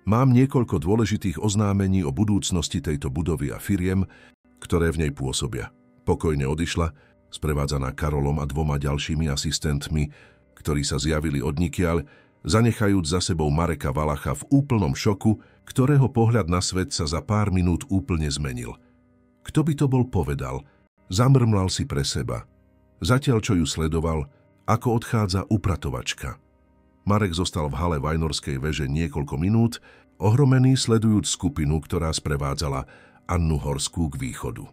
Mám niekoľko dôležitých oznámení o budúcnosti tejto budovy a firiem, ktoré v nej pôsobia. Pokojne odišla, sprevádzaná Karolom a 2 ďalšími asistentmi, ktorí sa zjavili odnikiaľ, zanechajúc za sebou Mareka Valacha v úplnom šoku, ktorého pohľad na svet sa za pár minút úplne zmenil. Kto by to bol povedal? Zamrmlal si pre seba. Zatiaľ, čo ju sledoval, ako odchádza upratovačka. Marek zostal v hale Vajnorskej veže niekoľko minút, ohromený sledujúc skupinu, ktorá sprevádzala Annu Horskú k východu.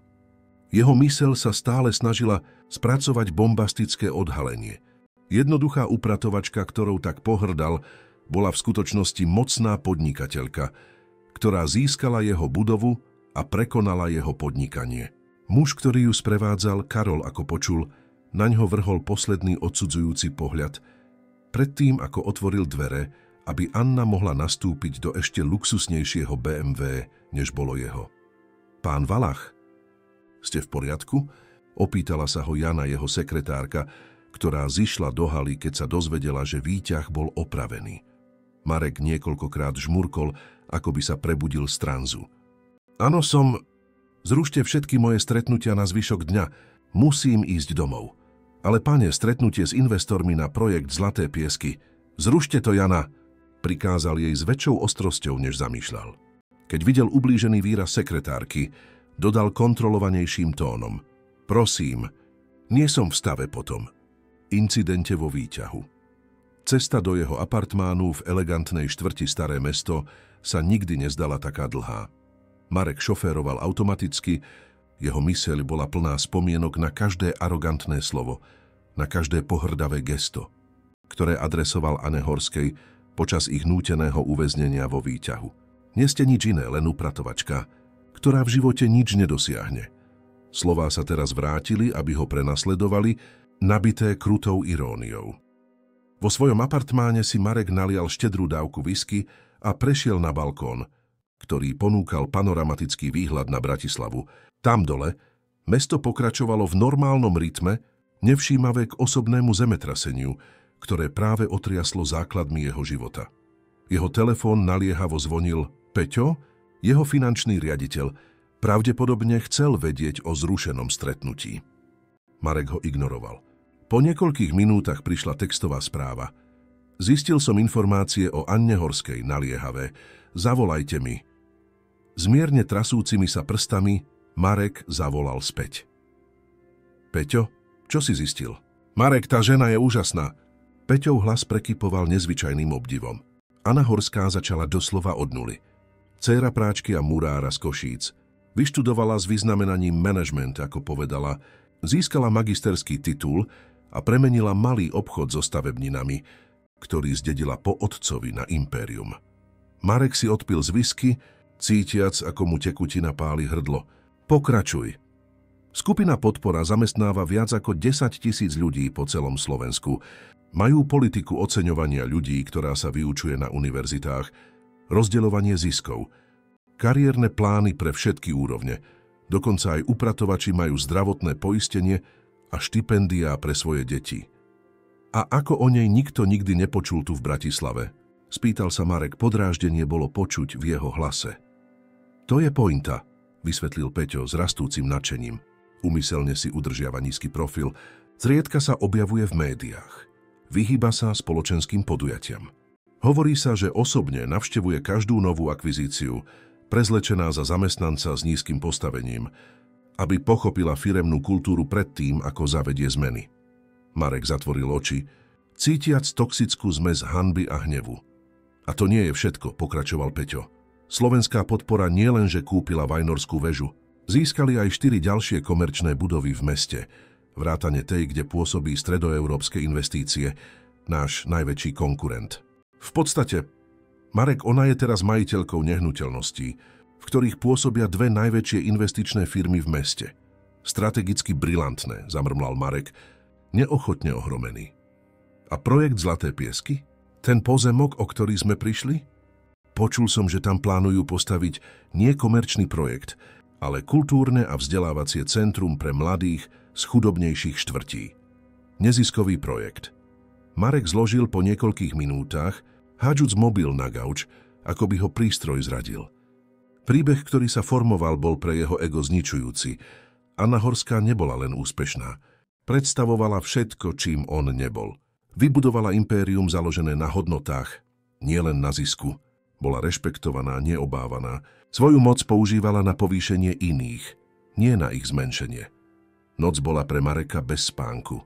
Jeho myseľ sa stále snažila spracovať bombastické odhalenie. Jednoduchá upratovačka, ktorou tak pohrdal, bola v skutočnosti mocná podnikateľka, ktorá získala jeho budovu a prekonala jeho podnikanie. Muž, ktorý ju sprevádzal, Karol, ako počul, naňho vrhol posledný odsudzujúci pohľad, predtým, ako otvoril dvere, aby Anna mohla nastúpiť do ešte luxusnejšieho BMW, než bolo jeho. Pán Valach, ste v poriadku? Opýtala sa ho Jana, jeho sekretárka, ktorá zišla do haly, keď sa dozvedela, že výťah bol opravený. Marek niekoľkokrát žmurkol, ako by sa prebudil z tranzu. Áno, som... Zrušte všetky moje stretnutia na zvyšok dňa. Musím ísť domov. Ale pane, stretnutie s investormi na projekt Zlaté piesky. Zrušte to, Jana, prikázal jej s väčšou ostrosťou, než zamýšľal. Keď videl ublížený výraz sekretárky, dodal kontrolovanejším tónom. Prosím, nie som v stave potom. Incidente vo výťahu. Cesta do jeho apartmánu v elegantnej štvrti Staré Mesto sa nikdy nezdala taká dlhá. Marek šoféroval automaticky, jeho myseľ bola plná spomienok na každé arogantné slovo, na každé pohrdavé gesto, ktoré adresoval Anne Horskej počas ich núteného uväznenia vo výťahu. Nie ste nič iné, len upratovačka, ktorá v živote nič nedosiahne. Slová sa teraz vrátili, aby ho prenasledovali, nabité krutou iróniou. Vo svojom apartmáne si Marek nalial štedrú dávku whisky a prešiel na balkón, ktorý ponúkal panoramatický výhľad na Bratislavu. Tam dole mesto pokračovalo v normálnom rytme, nevšímavé k osobnému zemetraseniu, ktoré práve otriaslo základmi jeho života. Jeho telefón naliehavo zvonil Peťo, jeho finančný riaditeľ, pravdepodobne chcel vedieť o zrušenom stretnutí. Marek ho ignoroval. Po niekoľkých minútach prišla textová správa. Zistil som informácie o Anne Horskej, naliehavé. Zavolajte mi. S mierne trasúcimi sa prstami Marek zavolal späť. Peťo, čo si zistil? Marek, tá žena je úžasná. Peťov hlas prekypoval nezvyčajným obdivom. Anna Horská začala doslova od nuly. Dcéra práčky a murára z Košíc. Vyštudovala s vyznamenaním management, ako povedala, získala magisterský titul a premenila malý obchod so stavebninami, ktorý zdedila po otcovi na impérium. Marek si odpil z whisky, cítiac, ako mu tekutina páli hrdlo. Pokračuj. Skupina Podpora zamestnáva viac ako 10 000 ľudí po celom Slovensku. Majú politiku oceňovania ľudí, ktorá sa vyučuje na univerzitách, rozdeľovanie ziskov, kariérne plány pre všetky úrovne. Dokonca aj upratovači majú zdravotné poistenie a štipendiá pre svoje deti. A ako o nej nikto nikdy nepočul tu v Bratislave? Spýtal sa Marek, podráždenie bolo počuť v jeho hlase. To je pointa, vysvetlil Peťo s rastúcim nadšením. Úmyselne si udržiava nízky profil, zriedka sa objavuje v médiách. Vyhýba sa spoločenským podujatiam. Hovorí sa, že osobne navštevuje každú novú akvizíciu, prezlečená za zamestnanca s nízkym postavením, aby pochopila firemnú kultúru predtým, ako zavedie zmeny. Marek zatvoril oči, cítiac toxickú zmes hanby a hnevu. A to nie je všetko, pokračoval Peťo. Slovenská Podpora nielenže kúpila Vajnorskú väžu, získali aj 4 ďalšie komerčné budovy v meste, vrátane tej, kde pôsobí Stredoeurópske investície, náš najväčší konkurent. V podstate, Marek, ona je teraz majiteľkou nehnuteľností, v ktorých pôsobia 2 najväčšie investičné firmy v meste. Strategicky brilantné, zamrmlal Marek, neochotne ohromený. A projekt Zlaté piesky? Ten pozemok, o ktorý sme prišli? Počul som, že tam plánujú postaviť nie komerčný projekt, ale kultúrne a vzdelávacie centrum pre mladých z chudobnejších štvrtí. Neziskový projekt. Marek zložil po niekoľkých minútach, hádžuc mobil na gauč, ako by ho prístroj zradil. Príbeh, ktorý sa formoval, bol pre jeho ego zničujúci. Anna Horská nebola len úspešná. Predstavovala všetko, čím on nebol. Vybudovala impérium založené na hodnotách, nielen na zisku. Bola rešpektovaná, neobávaná. Svoju moc používala na povýšenie iných, nie na ich zmenšenie. Noc bola pre Mareka bez spánku.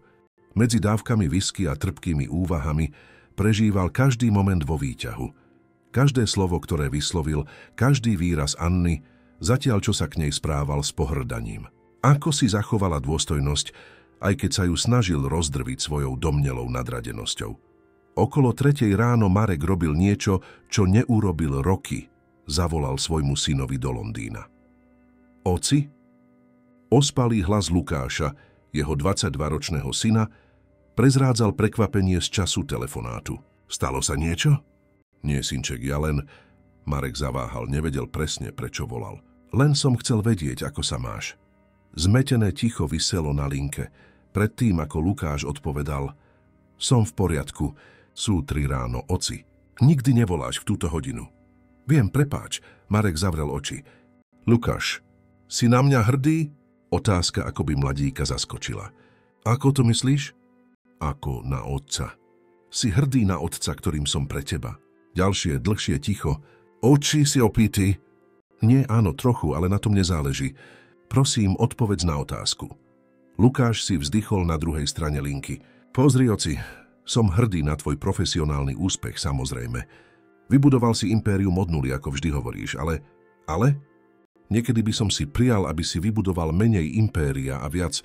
Medzi dávkami whisky a trpkými úvahami prežíval každý moment vo výťahu. Každé slovo, ktoré vyslovil, každý výraz Anny, zatiaľ čo sa k nej správal s pohrdaním. Ako si zachovala dôstojnosť, aj keď sa ju snažil rozdrviť svojou domnelou nadradenosťou. Okolo 3:00 ráno Marek robil niečo, čo neurobil roky. Zavolal svojmu synovi do Londýna. Oci? Ospalý hlas Lukáša, jeho 22-ročného syna, prezrádzal prekvapenie z času telefonátu. Stalo sa niečo? Nie, synček, ja len... Marek zaváhal, nevedel presne, prečo volal. Len som chcel vedieť, ako sa máš. Zmetené ticho viselo na linke. Predtým, ako Lukáš odpovedal, som v poriadku, sú 3 ráno, oci. Nikdy nevoláš v túto hodinu. Viem, prepáč, Marek zavrel oči. Lukáš, si na mňa hrdý? Otázka akoby mladíka zaskočila. Ako to myslíš? Ako na otca. Si hrdý na otca, ktorým som pre teba. Ďalšie, dlhšie ticho. Oči si opýty? Nie, áno, trochu, ale na tom nezáleží. Prosím, odpovedz na otázku. Lukáš si vzdychol na druhej strane linky. Pozri, oci, som hrdý na tvoj profesionálny úspech, samozrejme. Vybudoval si impérium od nuly, ako vždy hovoríš, ale... Niekedy by som si prijal, aby si vybudoval menej impéria a viac...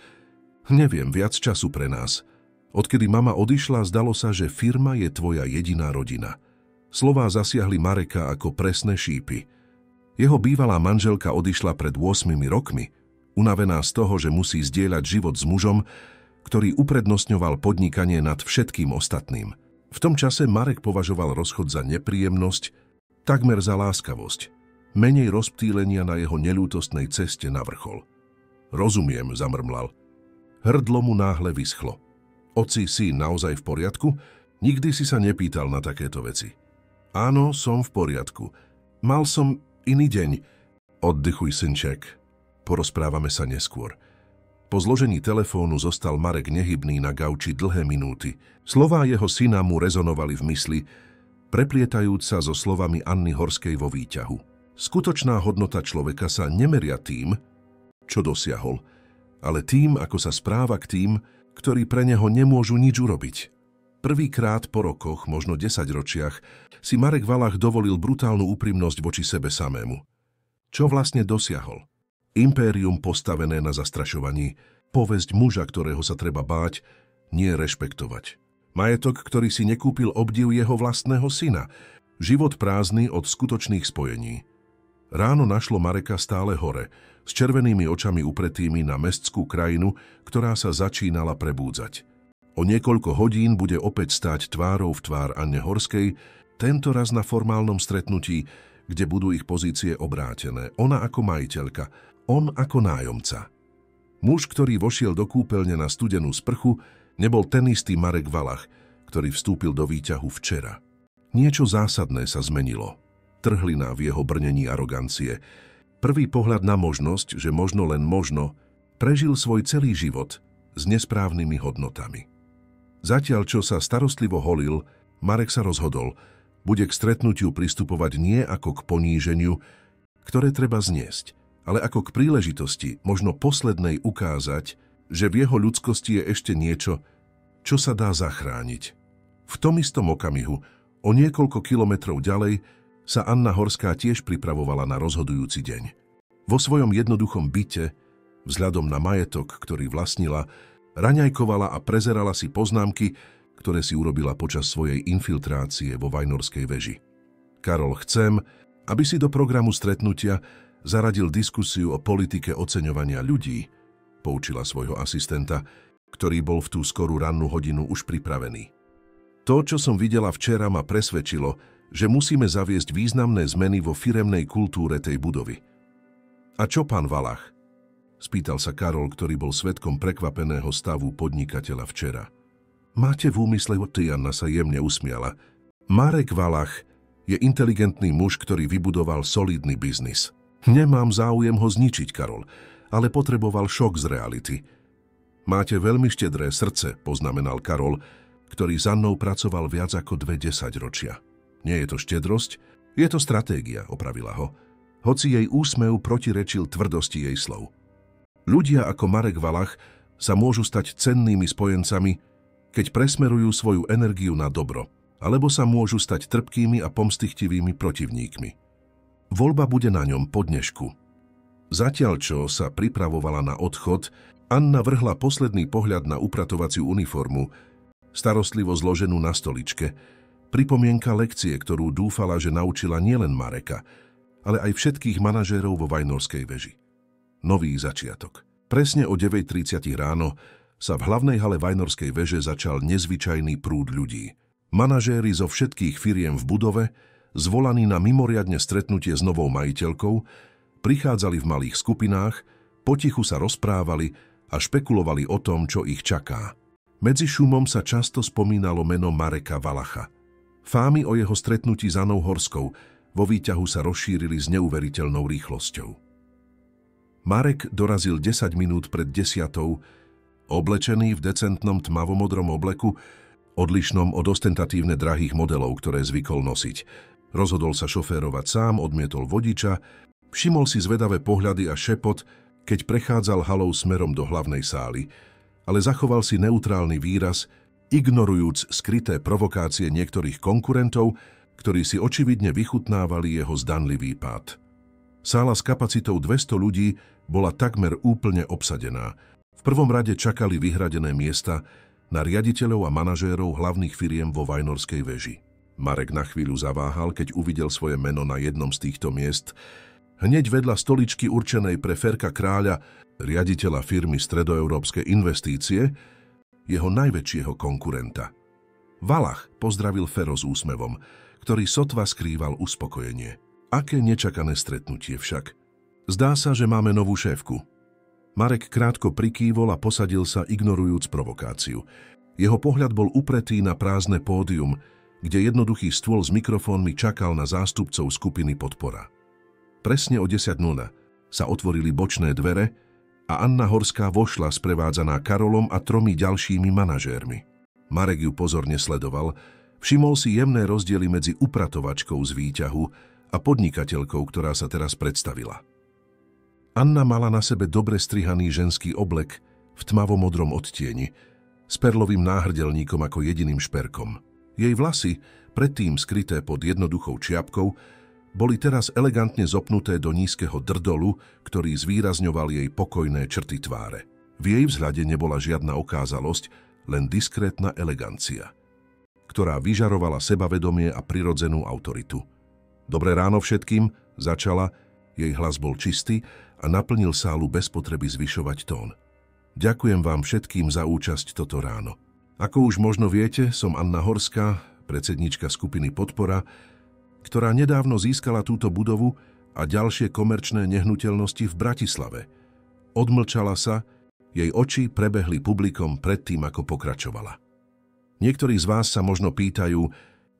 Neviem, viac času pre nás. Odkedy mama odišla, zdalo sa, že firma je tvoja jediná rodina. Slová zasiahli Mareka ako presné šípy. Jeho bývalá manželka odišla pred 8 rokmi, unavená z toho, že musí zdieľať život s mužom, ktorý uprednostňoval podnikanie nad všetkým ostatným. V tom čase Marek považoval rozchod za nepríjemnosť, takmer za láskavosť, menej rozptýlenia na jeho neľútostnej ceste na vrchol. Rozumiem, zamrmlal. Hrdlo mu náhle vyschlo. Oci, si naozaj v poriadku? Nikdy si sa nepýtal na takéto veci. Áno, som v poriadku. Mal som iný deň. Oddychuj, synček. Porozprávame sa neskôr. Po zložení telefónu zostal Marek nehybný na gauči dlhé minúty. Slová jeho syna mu rezonovali v mysli, preplietajúc sa so slovami Anny Horskej vo výťahu. Skutočná hodnota človeka sa nemeria tým, čo dosiahol, ale tým, ako sa správa k tým, ktorí pre neho nemôžu nič urobiť. Prvýkrát po rokoch, možno 10 ročiach, si Marek Valach dovolil brutálnu úprimnosť voči sebe samému. Čo vlastne dosiahol? Impérium postavené na zastrašovaní, povesť muža, ktorého sa treba báť, nie rešpektovať. Majetok, ktorý si nekúpil obdiv jeho vlastného syna. Život prázdny od skutočných spojení. Ráno našlo Mareka stále hore, s červenými očami upretými na mestskú krajinu, ktorá sa začínala prebúdzať. O niekoľko hodín bude opäť stáť tvárou v tvár Anne Horskej, tento raz na formálnom stretnutí, kde budú ich pozície obrátené. Ona ako majiteľka, on ako nájomca. Muž, ktorý vošiel do kúpeľne na studenú sprchu, nebol ten istý Marek Valach, ktorý vstúpil do výťahu včera. Niečo zásadné sa zmenilo. Trhlina v jeho brnení arogancie. Prvý pohľad na možnosť, že možno len možno, prežil svoj celý život s nesprávnymi hodnotami. Zatiaľ, čo sa starostlivo holil, Marek sa rozhodol, bude k stretnutiu pristupovať nie ako k poníženiu, ktoré treba zniesť, ale ako k príležitosti, možno poslednej, ukázať, že v jeho ľudskosti je ešte niečo, čo sa dá zachrániť. V tom istom okamihu, o niekoľko kilometrov ďalej, sa Anna Horská tiež pripravovala na rozhodujúci deň. Vo svojom jednoduchom byte, vzhľadom na majetok, ktorý vlastnila, raňajkovala a prezerala si poznámky, ktoré si urobila počas svojej infiltrácie vo Vajnorskej veži. Karol, chcem, aby si do programu stretnutia zaradil diskusiu o politike oceňovania ľudí, poučila svojho asistenta, ktorý bol v tú skorú rannú hodinu už pripravený. To, čo som videla včera, ma presvedčilo, že musíme zaviesť významné zmeny vo firemnej kultúre tej budovy. A čo, pán Valach? spýtal sa Karol, ktorý bol svedkom prekvapeného stavu podnikateľa včera. Máte v úmysle, Anna sa jemne usmiala. Marek Valach je inteligentný muž, ktorý vybudoval solidný biznis. Nemám záujem ho zničiť, Karol, ale potreboval šok z reality. Máte veľmi štedré srdce, poznamenal Karol, ktorý s Annou pracoval viac ako 20 ročia. Nie je to štedrosť, je to stratégia, opravila ho. Hoci jej úsmev protirečil tvrdosti jej slov. Ľudia ako Marek Valach sa môžu stať cennými spojencami, keď presmerujú svoju energiu na dobro, alebo sa môžu stať trpkými a pomstychtivými protivníkmi. Voľba bude na ňom po dnešku. Zatiaľ, čo sa pripravovala na odchod, Anna vrhla posledný pohľad na upratovaciu uniformu, starostlivo zloženú na stoličke, pripomienka lekcie, ktorú dúfala, že naučila nielen Mareka, ale aj všetkých manažérov vo Vajnorskej veži. Nový začiatok. Presne o 9:30 ráno sa v hlavnej hale Vajnorskej veže začal nezvyčajný prúd ľudí. Manažéri zo všetkých firiem v budove, zvolaní na mimoriadne stretnutie s novou majiteľkou, prichádzali v malých skupinách, potichu sa rozprávali a špekulovali o tom, čo ich čaká. Medzi šumom sa často spomínalo meno Mareka Valacha. Fámy o jeho stretnutí s Annou Horskou vo výťahu sa rozšírili s neuveriteľnou rýchlosťou. Marek dorazil 10 minút pred 10:00, oblečený v decentnom tmavomodrom obleku, odlišnom od ostentatívne drahých modelov, ktoré zvykol nosiť. Rozhodol sa šoférovať sám, odmietol vodiča, všimol si zvedavé pohľady a šepot, keď prechádzal halou smerom do hlavnej sály, ale zachoval si neutrálny výraz, ignorujúc skryté provokácie niektorých konkurentov, ktorí si očividne vychutnávali jeho zdanlivý pád. Sála s kapacitou 200 ľudí bola takmer úplne obsadená. V prvom rade čakali vyhradené miesta na riaditeľov a manažérov hlavných firiem vo Vajnorskej veži. Marek na chvíľu zaváhal, keď uvidel svoje meno na jednom z týchto miest, hneď vedľa stoličky určenej pre Ferka Kráľa, riaditeľa firmy Stredoeurópske investície, jeho najväčšieho konkurenta. Valach pozdravil Fero s úsmevom, ktorý sotva skrýval uspokojenie. Aké nečakané stretnutie však. Zdá sa, že máme novú šéfku. Marek krátko prikývol a posadil sa, ignorujúc provokáciu. Jeho pohľad bol upretý na prázdne pódium, kde jednoduchý stôl s mikrofónmi čakal na zástupcov skupiny Podpora. Presne o 10:00 sa otvorili bočné dvere a Anna Horská vošla sprevádzaná Karolom a 3 ďalšími manažérmi. Marek ju pozorne sledoval, všimol si jemné rozdiely medzi upratovačkou z výťahu a podnikateľkou, ktorá sa teraz predstavila. Anna mala na sebe dobre strihaný ženský oblek v tmavomodrom odtieni, s perlovým náhrdelníkom ako jediným šperkom. Jej vlasy, predtým skryté pod jednoduchou čiapkou, boli teraz elegantne zopnuté do nízkeho drdolu, ktorý zvýrazňoval jej pokojné črty tváre. V jej vzhľade nebola žiadna okázalosť, len diskrétna elegancia, ktorá vyžarovala sebavedomie a prirodzenú autoritu. Dobré ráno všetkým, začala, jej hlas bol čistý a naplnil sálu bez potreby zvyšovať tón. Ďakujem vám všetkým za účasť toto ráno. Ako už možno viete, som Anna Horská, predsedníčka skupiny Podpora, ktorá nedávno získala túto budovu a ďalšie komerčné nehnuteľnosti v Bratislave. Odmlčala sa, jej oči prebehli publikom predtým, ako pokračovala. Niektorí z vás sa možno pýtajú,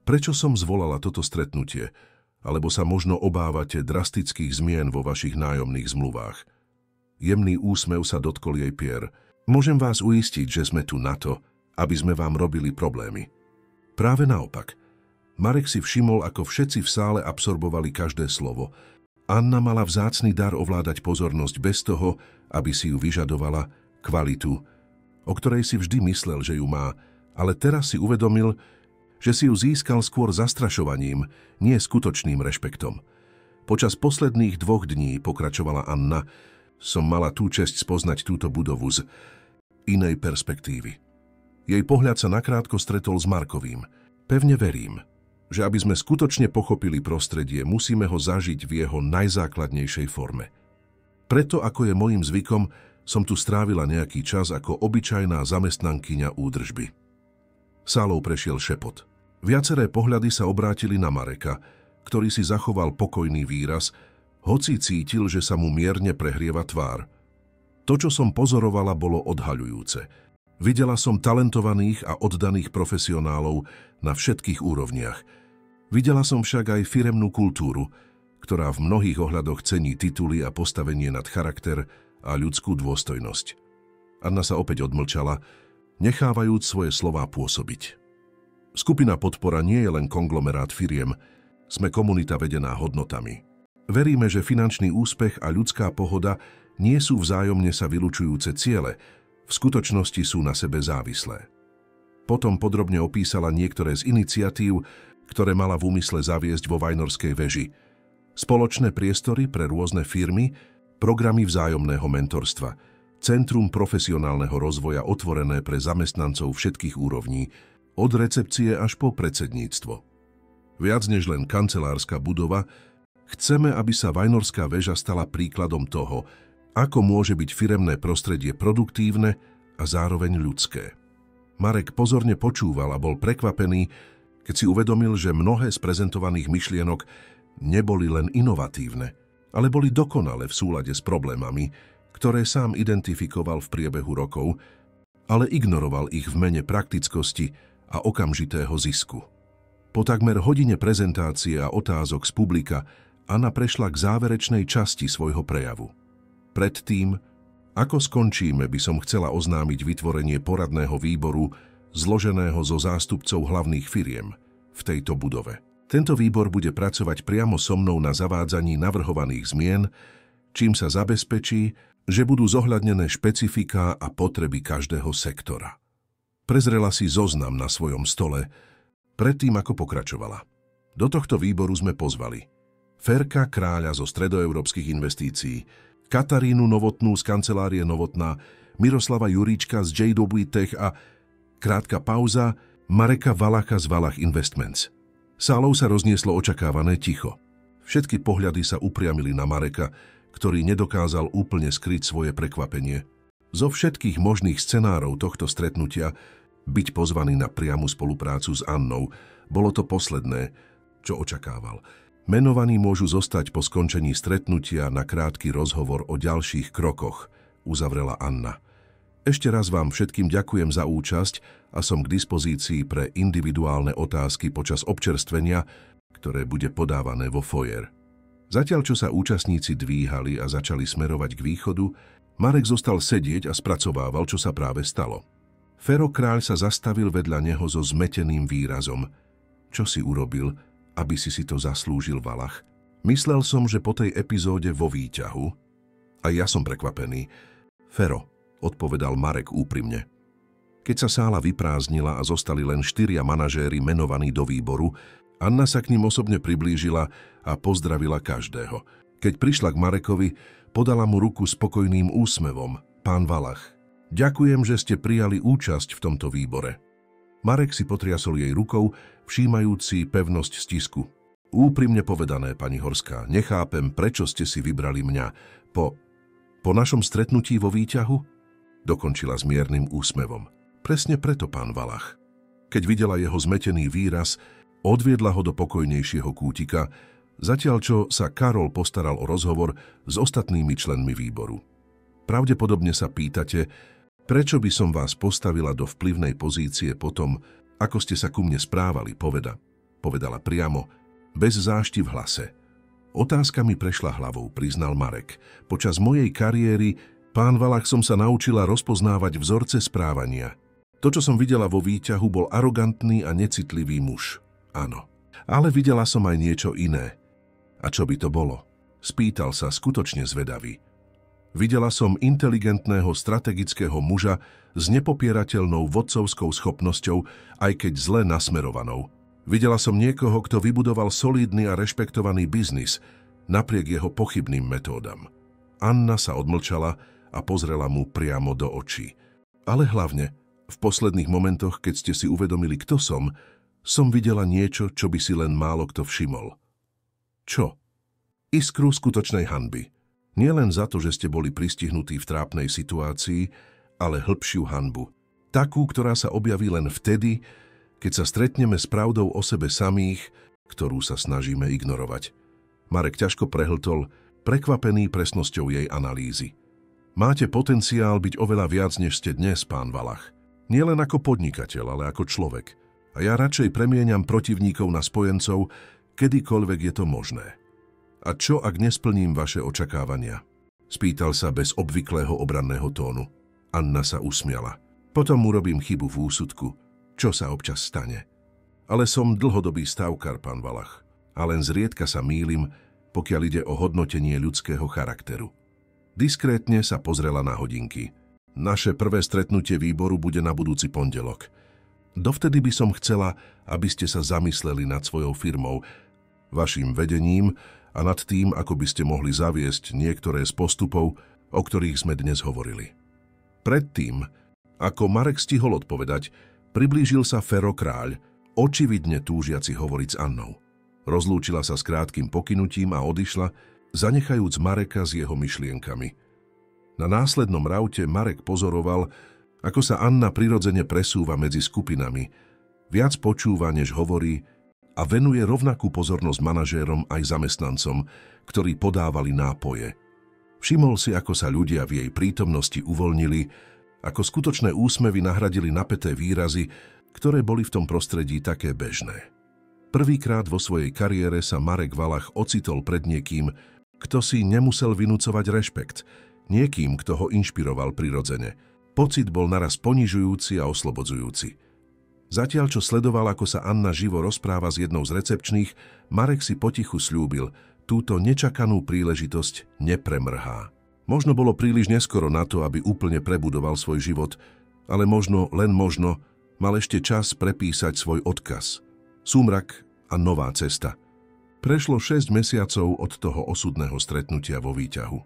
prečo som zvolala toto stretnutie, alebo sa možno obávate drastických zmien vo vašich nájomných zmluvách. Jemný úsmev sa dotkol jej pier. Môžem vás uistiť, že sme tu na to, aby sme vám robili problémy. Práve naopak. Marek si všimol, ako všetci v sále absorbovali každé slovo. Anna mala vzácny dar ovládať pozornosť bez toho, aby si ju vyžadovala, kvalitu, o ktorej si vždy myslel, že ju má, ale teraz si uvedomil, že si ju získal skôr zastrašovaním, nie skutočným rešpektom. Počas posledných 2 dní, pokračovala Anna, som mala tú česť spoznať túto budovu z inej perspektívy. Jej pohľad sa nakrátko stretol s Markovým. Pevne verím, že aby sme skutočne pochopili prostredie, musíme ho zažiť v jeho najzákladnejšej forme. Preto, ako je mojím zvykom, som tu strávila nejaký čas ako obyčajná zamestnankyňa údržby. Sálou prešiel šepot. Viaceré pohľady sa obrátili na Mareka, ktorý si zachoval pokojný výraz, hoci cítil, že sa mu mierne prehrieva tvár. To, čo som pozorovala, bolo odhaľujúce. Videla som talentovaných a oddaných profesionálov na všetkých úrovniach. Videla som však aj firemnú kultúru, ktorá v mnohých ohľadoch cení tituly a postavenie nad charakter a ľudskú dôstojnosť. Anna sa opäť odmlčala, nechávajúc svoje slová pôsobiť. Skupina Podpora nie je len konglomerát firiem, sme komunita vedená hodnotami. Veríme, že finančný úspech a ľudská pohoda nie sú vzájomne sa vylučujúce ciele, v skutočnosti sú na sebe závislé. Potom podrobne opísala niektoré z iniciatív, ktoré mala v úmysle zaviesť vo Vajnorskej veži. Spoločné priestory pre rôzne firmy, programy vzájomného mentorstva, centrum profesionálneho rozvoja otvorené pre zamestnancov všetkých úrovní, od recepcie až po predsedníctvo. Viac než len kancelárska budova, chceme, aby sa Vajnorská väža stala príkladom toho, ako môže byť firemné prostredie produktívne a zároveň ľudské. Marek pozorne počúval a bol prekvapený, keď si uvedomil, že mnohé z prezentovaných myšlienok neboli len inovatívne, ale boli dokonale v súlade s problémami, ktoré sám identifikoval v priebehu rokov, ale ignoroval ich v mene praktickosti a okamžitého zisku. Po takmer hodine prezentácie a otázok z publika Anna prešla k záverečnej časti svojho prejavu. Predtým, ako skončíme, by som chcela oznámiť vytvorenie poradného výboru zloženého zo zástupcov hlavných firiem v tejto budove. Tento výbor bude pracovať priamo so mnou na zavádzaní navrhovaných zmien, čím sa zabezpečí, že budú zohľadnené špecifiká a potreby každého sektora. Prezrela si zoznam na svojom stole, predtým ako pokračovala. Do tohto výboru sme pozvali Ferka Kráľa zo Stredoeurópskych investícií, Katarínu Novotnú z kancelárie Novotná, Miroslava Juríčka z JW Tech a, krátka pauza, Mareka Valacha z Valach Investments. Sálou sa roznieslo očakávané ticho. Všetky pohľady sa upriamili na Mareka, ktorý nedokázal úplne skryť svoje prekvapenie. Zo všetkých možných scenárov tohto stretnutia byť pozvaný na priamu spoluprácu s Annou bolo to posledné, čo očakával. Menovaní môžu zostať po skončení stretnutia na krátky rozhovor o ďalších krokoch, uzavrela Anna. Ešte raz vám všetkým ďakujem za účasť a som k dispozícii pre individuálne otázky počas občerstvenia, ktoré bude podávané vo foyer. Zatiaľ, čo sa účastníci dvíhali a začali smerovať k východu, Marek zostal sedieť a spracovával, čo sa práve stalo. Fero Kráľ sa zastavil vedľa neho so zmeteným výrazom. Čo si urobil, aby si to zaslúžil, Valach? Myslel som, že po tej epizóde vo výťahu. A ja som prekvapený. Fero, odpovedal Marek úprimne. Keď sa sála vyprázdnila a zostali len 4 manažéri menovaní do výboru, Anna sa k ním osobne priblížila a pozdravila každého. Keď prišla k Marekovi, podala mu ruku s pokojným úsmevom. Pán Valach, ďakujem, že ste prijali účasť v tomto výbore. Marek si potriasol jej rukou, všímajúci pevnosť stisku. Úprimne povedané, pani Horská, nechápem, prečo ste si vybrali mňa. Po našom stretnutí vo výťahu? Dokončila s miernym úsmevom. Presne preto, pán Valach. Keď videla jeho zmetený výraz, odviedla ho do pokojnejšieho kútika, zatiaľ čo sa Karol postaral o rozhovor s ostatnými členmi výboru. Pravdepodobne sa pýtate, prečo by som vás postavila do vplyvnej pozície po tom, ako ste sa ku mne správali, povedala priamo, bez zášti v hlase. Otázka mi prešla hlavou, priznal Marek. Počas mojej kariéry, pán Valach, som sa naučila rozpoznávať vzorce správania. To, čo som videla vo výťahu, bol arogantný a necitlivý muž. Áno, ale videla som aj niečo iné. A čo by to bolo? Spýtal sa, skutočne zvedavý. Videla som inteligentného strategického muža s nepopierateľnou vodcovskou schopnosťou, aj keď zle nasmerovanou. Videla som niekoho, kto vybudoval solídny a rešpektovaný biznis, napriek jeho pochybným metódam. Anna sa odmlčala a pozrela mu priamo do očí. Ale hlavne, v posledných momentoch, keď ste si uvedomili, kto som videla niečo, čo by si len málo kto všimol. Čo? Iskru skutočnej hanby. Nie len za to, že ste boli pristihnutí v trápnej situácii, ale hĺbšiu hanbu. Takú, ktorá sa objaví len vtedy, keď sa stretneme s pravdou o sebe samých, ktorú sa snažíme ignorovať. Marek ťažko prehltol, prekvapený presnosťou jej analýzy. Máte potenciál byť oveľa viac, než ste dnes, pán Valach. Nie len ako podnikateľ, ale ako človek. A ja radšej premieňam protivníkov na spojencov, kedykoľvek je to možné. A čo, ak nesplním vaše očakávania? Spýtal sa bez obvyklého obranného tónu. Anna sa usmiala. Potom urobím chybu v úsudku, čo sa občas stane. Ale som dlhodobý stavkár, pán Valach. A len zriedka sa mýlim, pokiaľ ide o hodnotenie ľudského charakteru. Diskrétne sa pozrela na hodinky. Naše prvé stretnutie výboru bude na budúci pondelok. Dovtedy by som chcela, aby ste sa zamysleli nad svojou firmou, vašim vedením a nad tým, ako by ste mohli zaviesť niektoré z postupov, o ktorých sme dnes hovorili. Predtým, ako Marek stihol odpovedať, priblížil sa Fero kráľ, očividne túžiaci hovoriť s Annou. Rozlúčila sa s krátkym pokynutím a odišla, zanechajúc Mareka s jeho myšlienkami. Na následnom raute Marek pozoroval, ako sa Anna prirodzene presúva medzi skupinami, viac počúva, než hovorí a venuje rovnakú pozornosť manažérom aj zamestnancom, ktorí podávali nápoje. Všimol si, ako sa ľudia v jej prítomnosti uvoľnili, ako skutočné úsmevy nahradili napäté výrazy, ktoré boli v tom prostredí také bežné. Prvýkrát vo svojej kariére sa Marek Valach ocitol pred niekým, kto si nemusel vynúcovať rešpekt, niekým, kto ho inšpiroval prirodzene. Pocit bol naraz ponižujúci a oslobodzujúci. Zatiaľ, čo sledoval, ako sa Anna živo rozpráva s jednou z recepčných, Marek si potichu sľúbil, túto nečakanú príležitosť nepremrhá. Možno bolo príliš neskoro na to, aby úplne prebudoval svoj život, ale možno, len možno, mal ešte čas prepísať svoj odkaz. Súmrak a nová cesta. Prešlo 6 mesiacov od toho osudného stretnutia vo výťahu.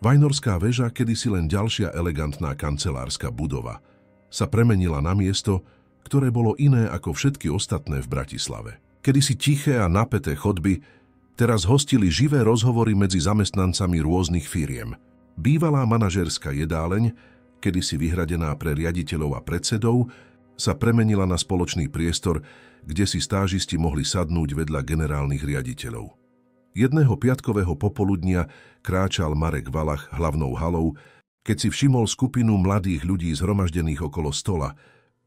Vajnorská väža, kedysi len ďalšia elegantná kancelárska budova, sa premenila na miesto, ktoré bolo iné ako všetky ostatné v Bratislave. Kedysi tiché a napäté chodby teraz hostili živé rozhovory medzi zamestnancami rôznych firiem. Bývalá manažerská jedáleň, kedysi vyhradená pre riaditeľov a predsedov, sa premenila na spoločný priestor, kde si stážisti mohli sadnúť vedľa generálnych riaditeľov. Jedného piatkového popoludnia kráčal Marek Valach hlavnou halou, keď si všimol skupinu mladých ľudí zhromaždených okolo stola,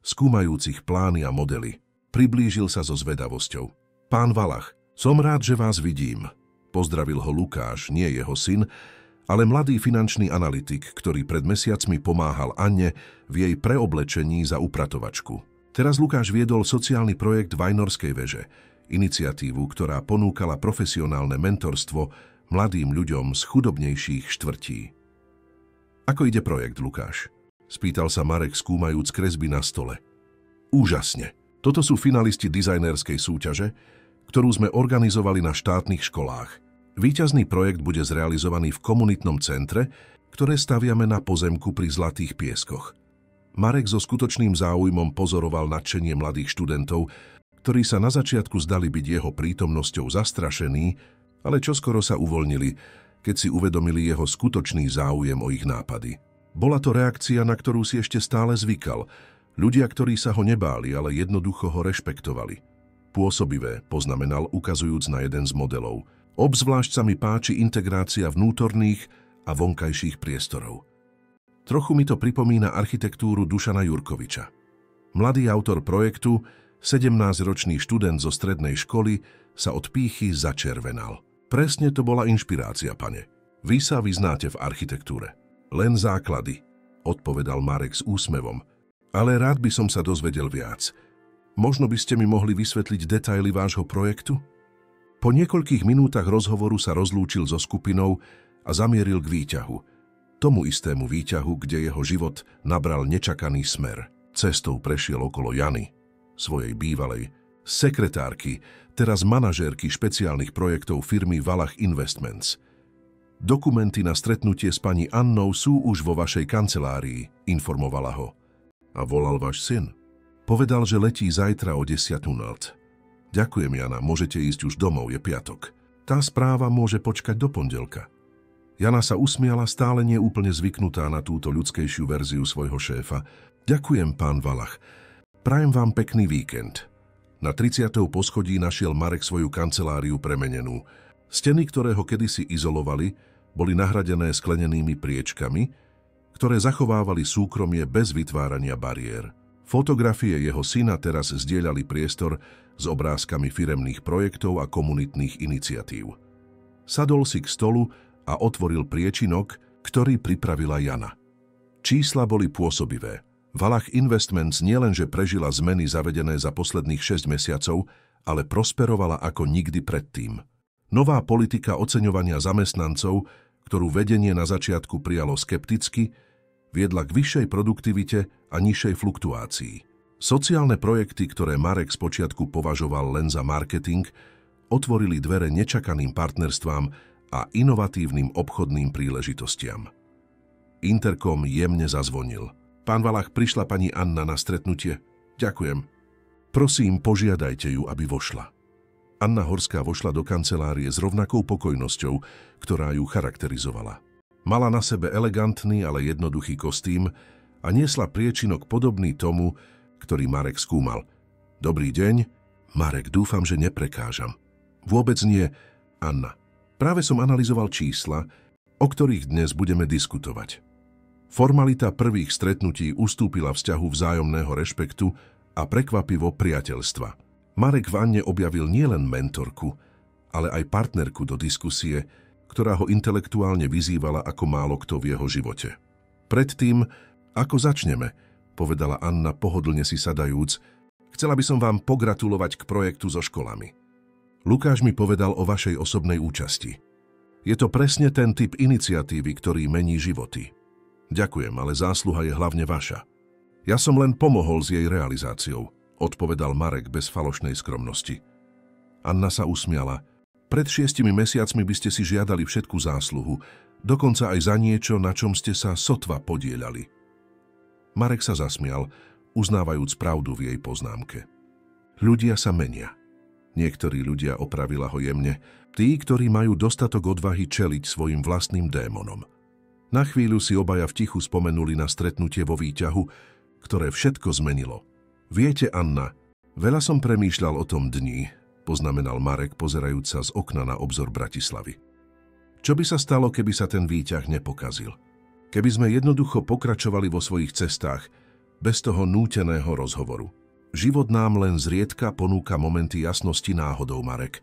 skúmajúcich plány a modely. Priblížil sa so zvedavosťou. Pán Valach, som rád, že vás vidím. Pozdravil ho Lukáš, nie jeho syn, ale mladý finančný analytik, ktorý pred mesiacmi pomáhal Anne v jej preoblečení za upratovačku. Teraz Lukáš viedol sociálny projekt Vajnorskej väže, iniciatívu, ktorá ponúkala profesionálne mentorstvo mladým ľuďom z chudobnejších štvrtí. Ako ide projekt, Lukáš? Spýtal sa Marek, skúmajúc kresby na stole. Úžasne. Toto sú finalisti dizajnerskej súťaže, ktorú sme organizovali na štátnych školách. Víťazný projekt bude zrealizovaný v komunitnom centre, ktoré staviame na pozemku pri Zlatých pieskoch. Marek so skutočným záujmom pozoroval nadšenie mladých študentov, ktorí sa na začiatku zdali byť jeho prítomnosťou zastrašení, ale čoskoro sa uvoľnili, keď si uvedomili jeho skutočný záujem o ich nápady. Bola to reakcia, na ktorú si ešte stále zvykal. Ľudia, ktorí sa ho nebáli, ale jednoducho ho rešpektovali. Pôsobivé, poznamenal, ukazujúc na jeden z modelov. Obzvlášť sa mi páči integrácia vnútorných a vonkajších priestorov. Trochu mi to pripomína architektúru Dušana Jurkoviča. Mladý autor projektu, 17-ročný študent zo strednej školy, sa od pýchy začervenal. Presne to bola inšpirácia, pane. Vy sa vyznáte v architektúre. Len základy, odpovedal Marek s úsmevom. Ale rád by som sa dozvedel viac. Možno by ste mi mohli vysvetliť detaily vášho projektu? Po niekoľkých minútach rozhovoru sa rozlúčil so skupinou a zamieril k výťahu. Tomu istému výťahu, kde jeho život nabral nečakaný smer. Cestou prešiel okolo Jany, svojej bývalej sekretárky, teraz manažérky špeciálnych projektov firmy Valach Investments. Dokumenty na stretnutie s pani Annou sú už vo vašej kancelárii, informovala ho. A volal váš syn. Povedal, že letí zajtra o 10:00. Ďakujem, Jana, môžete ísť už domov, je piatok. Tá správa môže počkať do pondelka. Jana sa usmiala, stále nie úplne zvyknutá na túto ľudskejšiu verziu svojho šéfa. Ďakujem, pán Valach. Prajem vám pekný víkend. Na 30. poschodí našiel Marek svoju kanceláriu premenenú. Steny, ktoré ho kedysi izolovali, boli nahradené sklenenými priečkami, ktoré zachovávali súkromie bez vytvárania bariér. Fotografie jeho syna teraz zdieľali priestor s obrázkami firemných projektov a komunitných iniciatív. Sadol si k stolu a otvoril priečinok, ktorý pripravila Jana. Čísla boli pôsobivé. Valach Investments nielenže prežila zmeny zavedené za posledných 6 mesiacov, ale prosperovala ako nikdy predtým. Nová politika oceňovania zamestnancov, ktorú vedenie na začiatku prijalo skepticky, viedla k vyššej produktivite a nižšej fluktuácii. Sociálne projekty, ktoré Marek spočiatku považoval len za marketing, otvorili dvere nečakaným partnerstvám a inovatívnym obchodným príležitostiam. Interkom jemne zazvonil. Pán Valach, prišla pani Anna na stretnutie. Ďakujem. Prosím, požiadajte ju, aby vošla. Anna Horská vošla do kancelárie s rovnakou pokojnosťou, ktorá ju charakterizovala. Mala na sebe elegantný, ale jednoduchý kostým a niesla priečinok podobný tomu, ktorý Marek skúmal. Dobrý deň. Marek, dúfam, že neprekážam. Vôbec nie, Anna. Práve som analyzoval čísla, o ktorých dnes budeme diskutovať. Formalita prvých stretnutí ustúpila vzťahu vzájomného rešpektu a prekvapivo priateľstva. Marek v Anne objavil nielen mentorku, ale aj partnerku do diskusie, ktorá ho intelektuálne vyzývala ako málo kto v jeho živote. Predtým, ako začneme, povedala Anna pohodlne si sadajúc, chcela by som vám pogratulovať k projektu so školami. Lukáš mi povedal o vašej osobnej účasti. Je to presne ten typ iniciatívy, ktorý mení životy. Ďakujem, ale zásluha je hlavne vaša. Ja som len pomohol s jej realizáciou, odpovedal Marek bez falošnej skromnosti. Anna sa usmiala. Pred 6 mesiacmi by ste si žiadali všetku zásluhu, dokonca aj za niečo, na čom ste sa sotva podieľali. Marek sa zasmial, uznávajúc pravdu v jej poznámke. Ľudia sa menia. Niektorí ľudia, opravila ho jemne, tí, ktorí majú dostatok odvahy čeliť svojim vlastným démonom. Na chvíľu si obaja v tichu spomenuli na stretnutie vo výťahu, ktoré všetko zmenilo. Viete, Anna, veľa som premýšľal o tom dni, poznamenal Marek, pozerajúc sa z okna na obzor Bratislavy. Čo by sa stalo, keby sa ten výťah nepokazil? Keby sme jednoducho pokračovali vo svojich cestách, bez toho núteného rozhovoru. Život nám len zriedka ponúka momenty jasnosti náhodou, Marek.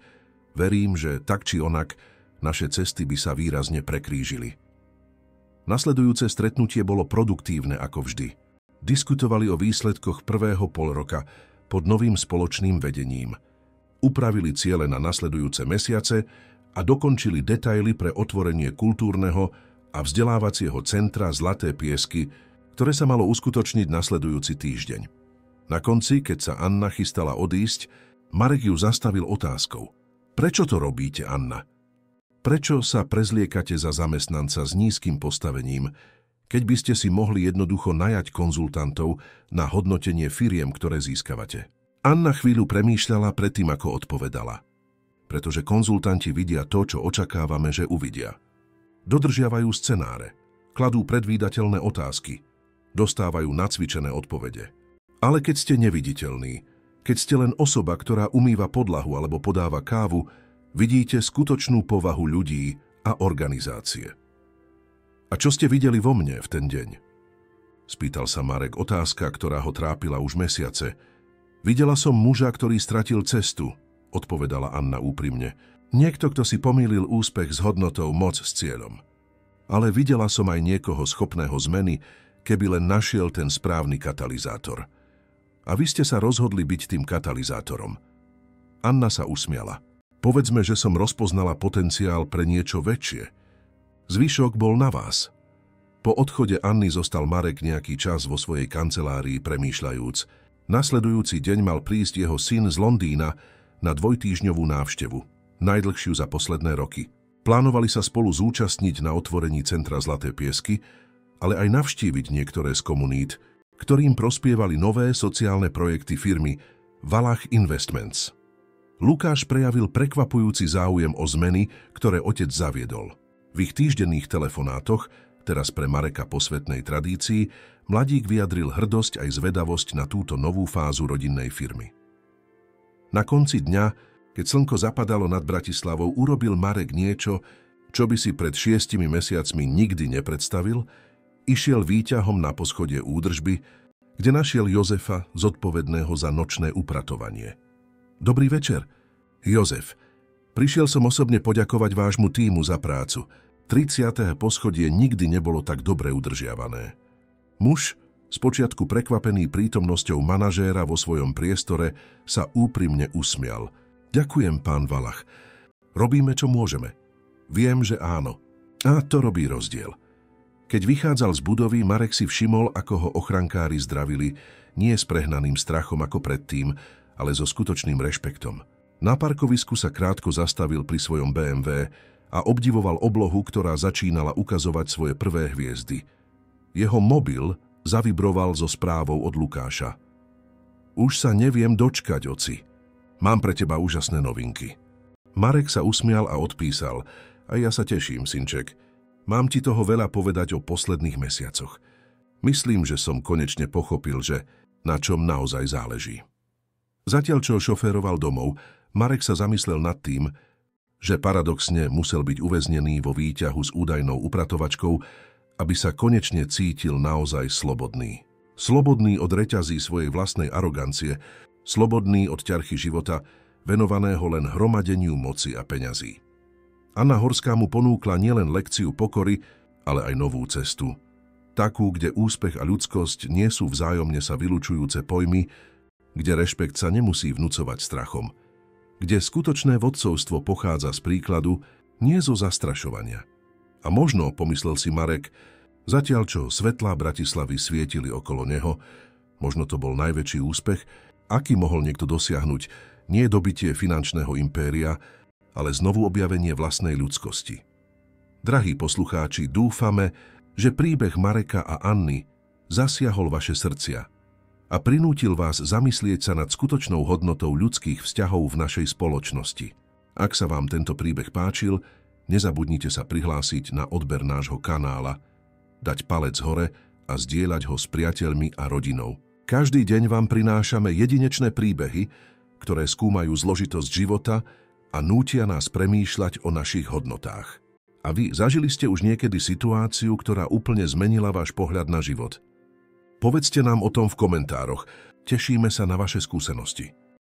Verím, že tak či onak naše cesty by sa výrazne prekrížili. Nasledujúce stretnutie bolo produktívne ako vždy. Diskutovali o výsledkoch prvého polroka pod novým spoločným vedením. Upravili ciele na nasledujúce mesiace a dokončili detaily pre otvorenie kultúrneho a vzdelávacieho centra Zlaté piesky, ktoré sa malo uskutočniť nasledujúci týždeň. Na konci, keď sa Anna chystala odísť, Marek ju zastavil otázkou. Prečo to robíte, Anna? Prečo sa prezliekate za zamestnanca s nízkym postavením, keď by ste si mohli jednoducho najať konzultantov na hodnotenie firiem, ktoré získavate? Anna chvíľu premýšľala predtým, ako odpovedala. Pretože konzultanti vidia to, čo očakávame, že uvidia. Dodržiavajú scenáre, kladú predvídateľné otázky, dostávajú nacvičené odpovede. Ale keď ste neviditeľní, keď ste len osoba, ktorá umýva podlahu alebo podáva kávu, vidíte skutočnú povahu ľudí a organizácie. A čo ste videli vo mne v ten deň? Spýtal sa Marek, otázka, ktorá ho trápila už mesiace. Videla som muža, ktorý stratil cestu, odpovedala Anna úprimne. Niekto, kto si pomýlil úspech s hodnotou, moc s cieľom. Ale videla som aj niekoho schopného zmeny, keby len našiel ten správny katalizátor. A vy ste sa rozhodli byť tým katalizátorom. Anna sa usmiala. Povedzme, že som rozpoznala potenciál pre niečo väčšie. Zvyšok bol na vás. Po odchode Anny zostal Marek nejaký čas vo svojej kancelárii premýšľajúc. Nasledujúci deň mal prísť jeho syn z Londýna na dvojtýždňovú návštevu, najdlhšiu za posledné roky. Plánovali sa spolu zúčastniť na otvorení centra Zlaté piesky, ale aj navštíviť niektoré z komunít, ktorým prospievali nové sociálne projekty firmy Valach Investments. Lukáš prejavil prekvapujúci záujem o zmeny, ktoré otec zaviedol. V ich týždenných telefonátoch, teraz pre Mareka posvetnej tradícii, mladík vyjadril hrdosť aj zvedavosť na túto novú fázu rodinnej firmy. Na konci dňa, keď slnko zapadalo nad Bratislavou, urobil Marek niečo, čo by si pred 6 mesiacmi nikdy nepredstavil, išiel výťahom na poschodie údržby, kde našiel Jozefa zodpovedného za nočné upratovanie. Dobrý večer. Jozef, prišiel som osobne poďakovať vášmu tímu za prácu. 30. poschodie nikdy nebolo tak dobre udržiavané. Muž, spočiatku prekvapený prítomnosťou manažéra vo svojom priestore, sa úprimne usmial. Ďakujem, pán Valach. Robíme, čo môžeme. Viem, že áno. A to robí rozdiel. Keď vychádzal z budovy, Marek si všimol, ako ho ochrankári zdravili, nie s prehnaným strachom ako predtým, ale so skutočným rešpektom. Na parkovisku sa krátko zastavil pri svojom BMW a obdivoval oblohu, ktorá začínala ukazovať svoje prvé hviezdy. Jeho mobil zavibroval so správou od Lukáša. Už sa neviem dočkať, oci. Mám pre teba úžasné novinky. Marek sa usmial a odpísal. A ja sa teším, synček. Mám ti toho veľa povedať o posledných mesiacoch. Myslím, že som konečne pochopil, že na čom naozaj záleží. Zatiaľ, čo šoféroval domov, Marek sa zamyslel nad tým, že paradoxne musel byť uväznený vo výťahu s údajnou upratovačkou, aby sa konečne cítil naozaj slobodný. Slobodný od reťazí svojej vlastnej arogancie, slobodný od ťarchy života, venovaného len hromadeniu moci a peňazí. Anna Horská mu ponúkla nielen lekciu pokory, ale aj novú cestu. Takú, kde úspech a ľudskosť nie sú vzájomne sa vylučujúce pojmy, kde rešpekt sa nemusí vnucovať strachom, kde skutočné vodcovstvo pochádza z príkladu, nie zo zastrašovania. A možno, pomyslel si Marek, zatiaľ čo svetlá Bratislavy svietili okolo neho, možno to bol najväčší úspech, aký mohol niekto dosiahnuť, nie dobitie finančného impéria, ale znovu objavenie vlastnej ľudskosti. Drahí poslucháči, dúfame, že príbeh Mareka a Anny zasiahol vaše srdcia a prinútil vás zamyslieť sa nad skutočnou hodnotou ľudských vzťahov v našej spoločnosti. Ak sa vám tento príbeh páčil, nezabudnite sa prihlásiť na odber nášho kanála, dať palec hore a zdieľať ho s priateľmi a rodinou. Každý deň vám prinášame jedinečné príbehy, ktoré skúmajú zložitosť života a nútia nás premýšľať o našich hodnotách. A vy zažili ste už niekedy situáciu, ktorá úplne zmenila váš pohľad na život? Povedzte nám o tom v komentároch. Tešíme sa na vaše skúsenosti.